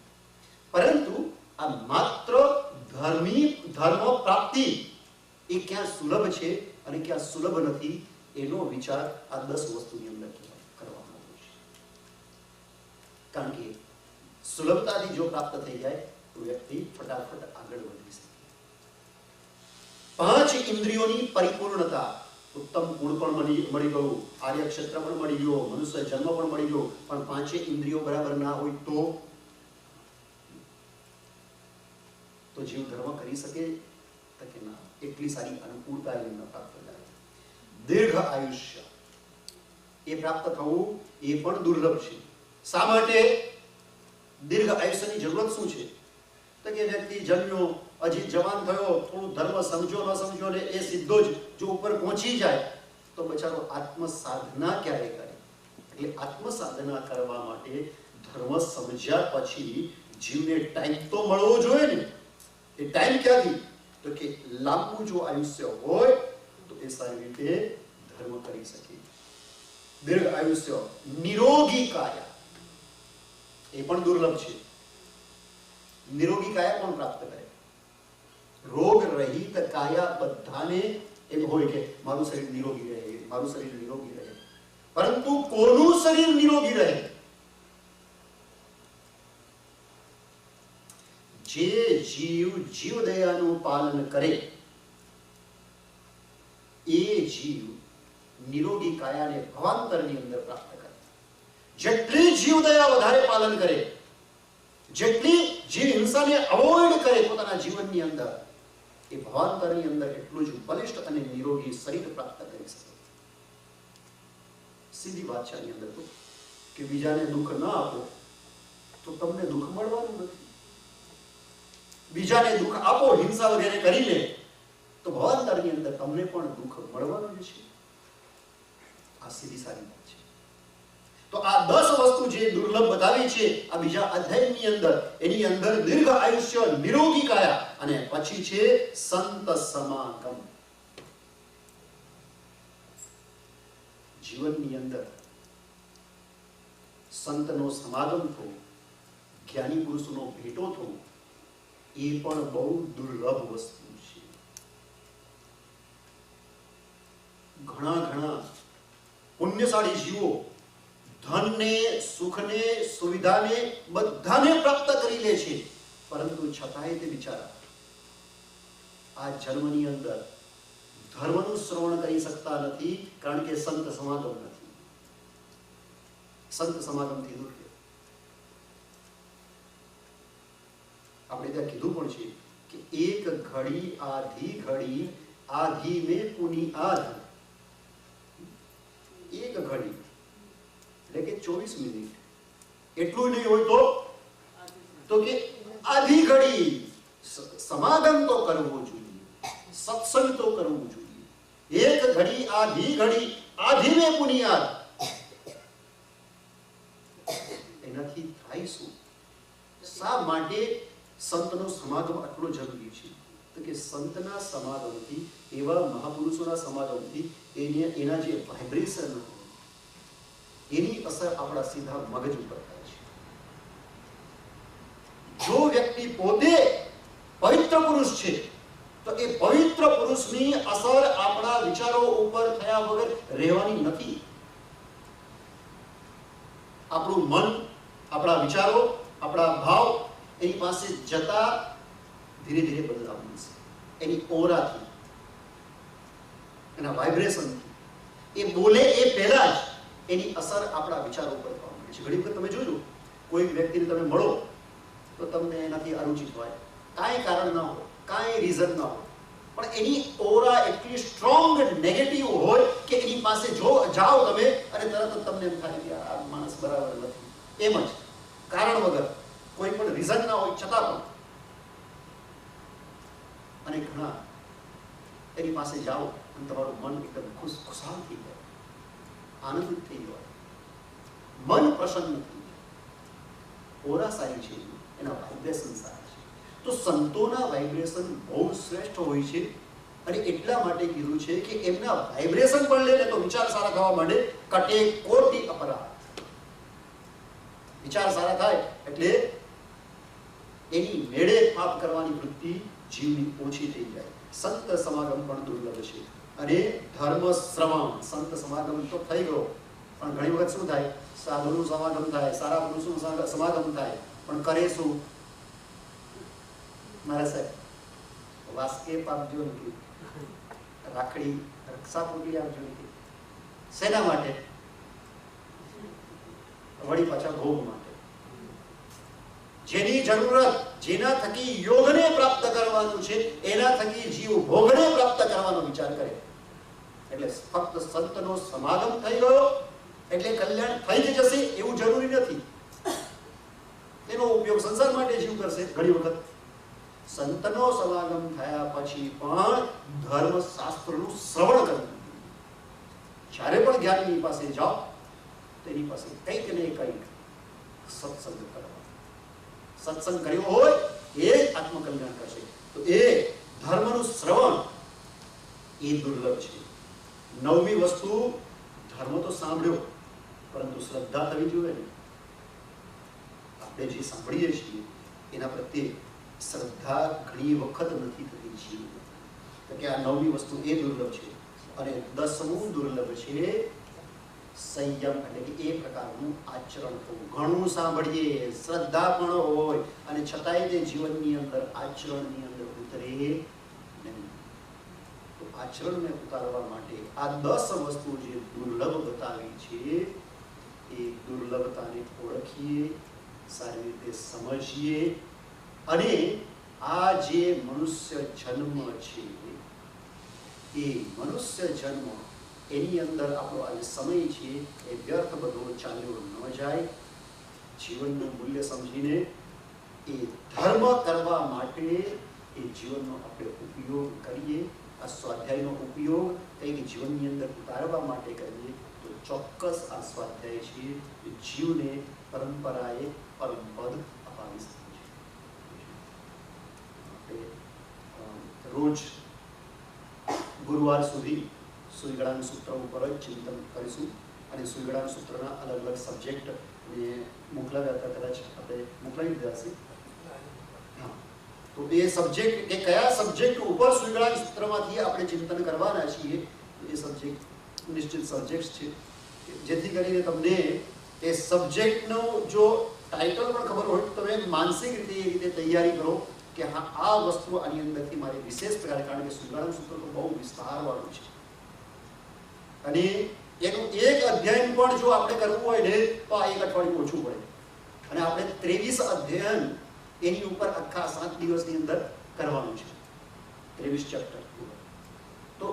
[SPEAKER 1] પરંતુ આ માત્ર ધર્મ પ્રાપ્તિ એ ક્યાં સુલભ છે અને ક્યાં સુલભ નથી એનો વિચાર આ 10 વસ્તુની અંદર કરવામાં આવ્યો છે. કારણ કે સુલભતાથી જો પ્રાપ્ત થઈ જાય તો વ્યક્તિ ફટાફટ આગળ વધી શકે. 5 ઇન્દ્રિયોની પરિપૂર્ણતા, ઉત્તમ ગુણ પણ મળી ગયું, આર્ય ક્ષેત્ર પણ મળી ગયો, મનુષ્ય જન્મ પણ મળી ગયો, પણ 5 ઇન્દ્રિયો બરાબર ના હોય તો જીવ ધર્મ કરી શકે કે ના? એટલી સારી અનુકૂળતા એને પ્રાપ્ત થાય. દીર્ઘ આયુષ્ય એ પ્રાપ્ત થવું એ પણ દુર્લભ છે. શા માટે દીર્ઘ આયુષ્યની જરૂરત શું છે? તો કે વ્યક્તિ જન્મ્યો, હજી જવાન થયો, થોડું ધર્મ સમજો ન સમજો ને એ સીધો જ જો ઉપર પહોંચી જાય તો બચારો આત્મ સાધના ક્યારે કરે? એટલે આત્મ સાધના કરવા માટે ધર્મ સમજ્યા પછી જીવને ટાઈમ તો મળવો જોઈએ ને. એ ટાઈમ ક્યાંથી? તો કે લાંબુ જો આયુષ્ય હોય તો એ સારી રીતે ધર્મ કરી શકે. દીર્ઘ આયુષ્ય, નિરોગી કાયા એ પણ દુર્લભ છે. નિરોગી કાયા કોણ પ્રાપ્ત કરે? રોગ રહિત કાયા બધાને એમ હોય કે મારું શરીર નિરોગી રહે, મારું શરીર નિરોગી રહે, પરંતુ કોનું શરીર નિરોગી રહે? જે જીવ જીવદયાનું પાલન કરે એ જીવ નિરોગી કાયાને ભવાંતરની અંદર પ્રાપ્ત કરે. જેટલી જીવદયા વધારે પાલન કરે, જેટલી જીવ હિંસાને અવોઇડ કરે પોતાના જીવનની અંદર, એ ભવાંતરની અંદર એટલું જ બલિષ્ઠ અને નિરોગી શરીર પ્રાપ્ત કરી શકે. સીધી વાત છે આની અંદર તો કે બીજાને દુઃખ ન આપો તો તમને દુઃખ મળવાનું નથી. બીજાને દુઃખ આપો હિંસા વગેરે કરીને તો ભવાંતરની અંદર તમને પણ દુઃખ મળવાનું જ છે. આ સીધી સારી વાત છે. તો આ 10 વસ્તુ જે દુર્લભ બતાવી છે આ બીજા અધ્યાયની અંદર, એની અંદર દીર્ઘ આયુષ્ય, નિરોગી કાયા અને પછી છે સંત સમાગમ. જીવનની અંદર સંતનો સમાગમ થવો, જ્ઞાની પુરુષોનો ભેટો થવો એ પણ બહુ દુર્લભ વસ્તુ છે. ઘણા પુણ્યશાળી જીવો ધનને, સુખને, સુવિધાને બધાને પ્રાપ્ત કરી લે છે, પરંતુ છતાંય તે બિચારા આ જન્મની અંદર ધર્મનું શ્રવણ કરી શકતા નથી, કારણ કે સંત સમાગમ નથી. સંત સમાગમથી દૂર રહ્યો. આપણે ત્યાં કીધું પણ છે કે એક ઘડી આધી में पुनी आध. એક ઘડી એટલે કે 24 મિનિટ, એટલું નહીં હોય તો કે આધી ઘડી સમાગમ તો કરવો જોઈએ, સત્સંગ તો કરવું જોઈએ. એક ઘડી આધી में पुनी आध. એનાથી થાય શું? શા માટે સંતનો સમાગમ આટલો જરૂરી છે? તો કે સંતના સમાગમથી, એવા મહાપુરુષોના સમાગમથી એના જે વાઇબ્રેશન એની અસર આપણા સીધા મગજ ઉપર થાય છે. જો વ્યક્તિ પોતે પવિત્ર પુરુષ છે તો એ પવિત્ર પુરુષની અસર આપણા વિચારો ઉપર થયા વગર રહેવાની નથી. આપણું મન, આપણા વિચારો, આપણા ભાવ એની પાસે જતા ધીરે ધીરે બદલાવ મળશે. એની ઓરાથી, એના વાઇબ્રેશનથી, એ બોલે એ પહેલા જ એની અસર આપણા વિચારો ઉપર થવા માંડે છે. ઘણી વખત તમે જોજો, કોઈ વ્યક્તિને તમે મળો તો તમને એનાથી અરુચિત હોય, કાંઈ કારણ ના હોય, કાંઈ રીઝન ના હોય, પણ એની ઓરા એટલી સ્ટ્રોંગ નેગેટિવ હોય કે એની પાસે જો જાઓ તમે અને તરત જ તમને એમ થાય કે આ માણસ બરાબર નથી. એમ જ કારણ વગર, કોઈ પણ રીઝન ના હોય છતાં પણ. અને ઘણા એની પાસે જાઓ અને તમારું મન એકદમ ખુશાલ થઈ જાય, આનંદિત થઈ જાય, મન પ્રસન્ન થઈ જાય. ઓરા સારી છે, એના વાઇબ્રેશન સારા છે. તો સંતોના વાઇબ્રેશન બહુ શ્રેષ્ઠ હોય છે અને એટલા માટે કીધું છે કે એમના વાઇબ્રેશન પણ લે ને તો વિચાર સારા થવા માંડે. કટે કોટી અપરાધ. વિચાર સારા થાય એટલે એની મેળે પાપ કરવાની વૃત્તિ જીવની ઓછી થઈ જાય. સંત સમાગમ પણ દુર્લભ છે. અને ધર્મ શ્રવણ, સંત સમાગમ તો થઈ ગયો, પણ ઘણી વખત શું થાય, સાધુનું સમાગમ થાય, સારા પુરુષનું સમાગમ થાય, પણ કરે શું? મારા સાહેબ વાસ્કેપ આપજો ને, રાખડી રક્ષા પૂરી આપજો ને. શેના માટે? વળી પાછા ભોગ માટે. જેની જરૂરત, જેના થકી યોગને પ્રાપ્ત કરવાનું છે, એના થકી જીવ ભોગને પ્રાપ્ત કરવાનો વિચાર કરે. એટલે ફક્ત સંતનો સમાગમ થઈ ગયો એટલે કલ્યાણ થઈ જ જશે એવું જરૂરી નથી. એનો ઉપયોગ સંસાર માટે જીવ કરશે. ઘણી વખત સંતનો સમાગમ થયા પછી પણ ધર્મશાસ્ત્રનું શ્રવણ કરવું. જ્યારે પણ જ્ઞાનીની પાસે જાઓ તેની પાસે કંઈક ને કંઈક સત્સંગ કરવા. સત્સંગ કર્યો હોય એ આત્મકલ્યાણ કરશે. તો એ ધર્મનું શ્રવણ એ દુર્લભ છે. નવમી વસ્તુ, ધર્મ તો સાંભળ્યો પરંતુ શ્રદ્ધા થવી જોઈએ ને. આપણે જે સાંભળીએ છીએ એના પ્રત્યે શ્રદ્ધા ઘણી વખત નથી થતી છે. તો કે આ નવમી વસ્તુ એ દુર્લભ છે. અને 10મું દુર્લભ છે સંયમ, એટલે કે એ પ્રકારનું આચરણ થવું. ઘણું સાંભળીએ, શ્રદ્ધા પણ હોય અને છતાંય તે જીવનની અંદર આચરણની અંદર ઉતરે નહીં. તો આચરણને ઉતારવા માટે આ 10 વસ્તુ જે દુર્લભ બતાવી છે એ દુર્લભતાને ઓળખીએ, સારી રીતે સમજીએ અને આ જે મનુષ્ય જન્મ છે એ મનુષ્ય જન્મ એની અંદર આપણો આ સમય છે એ વ્યર્થ બધો ચાલ્યો ન જાય. જીવનનું મૂલ્ય સમજીને એ ધર્મ કરવા માટે એ જીવનનો આપણે ઉપયોગ કરીએ. આ સ્વાધ્યાયનો ઉપયોગ કંઈક જીવનની અંદર ઉતારવા માટે કરીએ તો ચોક્કસ આ સ્વાધ્યાય છે એ જીવને પરંપરાએ પરમપદ અપાવી શકે છે. આપણે રોજ ગુરુવાર સુધી સુઈગળાન સૂત્ર ઉપર જ ચિંતન કરીશું અને સુઈગળાન સૂત્રના અલગ અલગ સબ્જેક્ટ મોકલાવ્યા હતા, કદાચ આપણે મોકલાવી દીધા છે. તો એ સબ્જેક્ટ, એ કયા સબ્જેક્ટ ઉપર સુઈગળાન સૂત્રમાંથી આપણે ચિંતન કરવાના છીએ એ સબ્જેક્ટ નિશ્ચિત સબ્જેક્ટ છે, જેથી કરીને તમને એ સબ્જેક્ટનો જો ટાઇટલ પણ ખબર હોય તો તમે માનસિક રીતે એ રીતે તૈયારી કરો કે હા આ વસ્તુ આની અંદરથી મારી વિશેષ પ્રકાર, કારણ કે સુઈગળાન સૂત્ર તો બહુ વિસ્તારવાળું છે અને એનું એક અધ્યયન પણ જો આપણે કરવું હોય ને તો આ એક અઠવાડિયું ઓછું પડે અને આપણે 23 અધ્યયન એની ઉપર આખા 7 દિવસની અંદર કરવાનું છે. 23 ચેપ્ટર. તો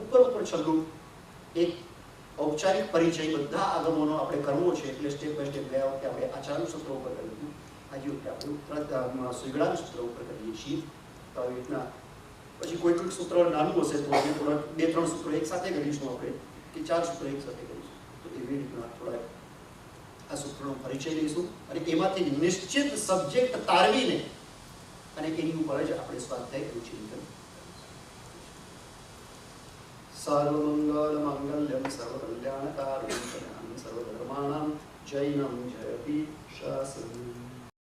[SPEAKER 1] ઉપર છેલ્લું એક ઔપચારિક પરિચય બધા આગમોનો આપણે કરવો છે એટલે સ્ટેપ બાય સ્ટેપ ગયા વખતે આપણે આચાર્ય સૂત્ર ઉપર કર્યું, આજે આપણે સુઈગળાન સૂત્ર ઉપર કરીએ છીએ. તો આવી રીતના પછી કોઈ સૂત્ર નાનું હશે તો આપણે થોડા 2-3 સૂત્રો એક સાથે કરીશું આપણે કે 4 સૂત્રો એક સાથે કરીશું. તો એવી રીતના થોડા આ સૂત્રનો પરિચય લઈશું અને એમાંથી નિશ્ચિત સબ્જેક્ટ તારવીને અને એની ઉપર જ આપણે સ્વાધ્યાય એવું ચિંતન. સર્વમંગલ માંગલ્યમ સર્વકલ્યાણકારકમ સર્વધર્માણામ જૈનમ જયતિ શાસનમ.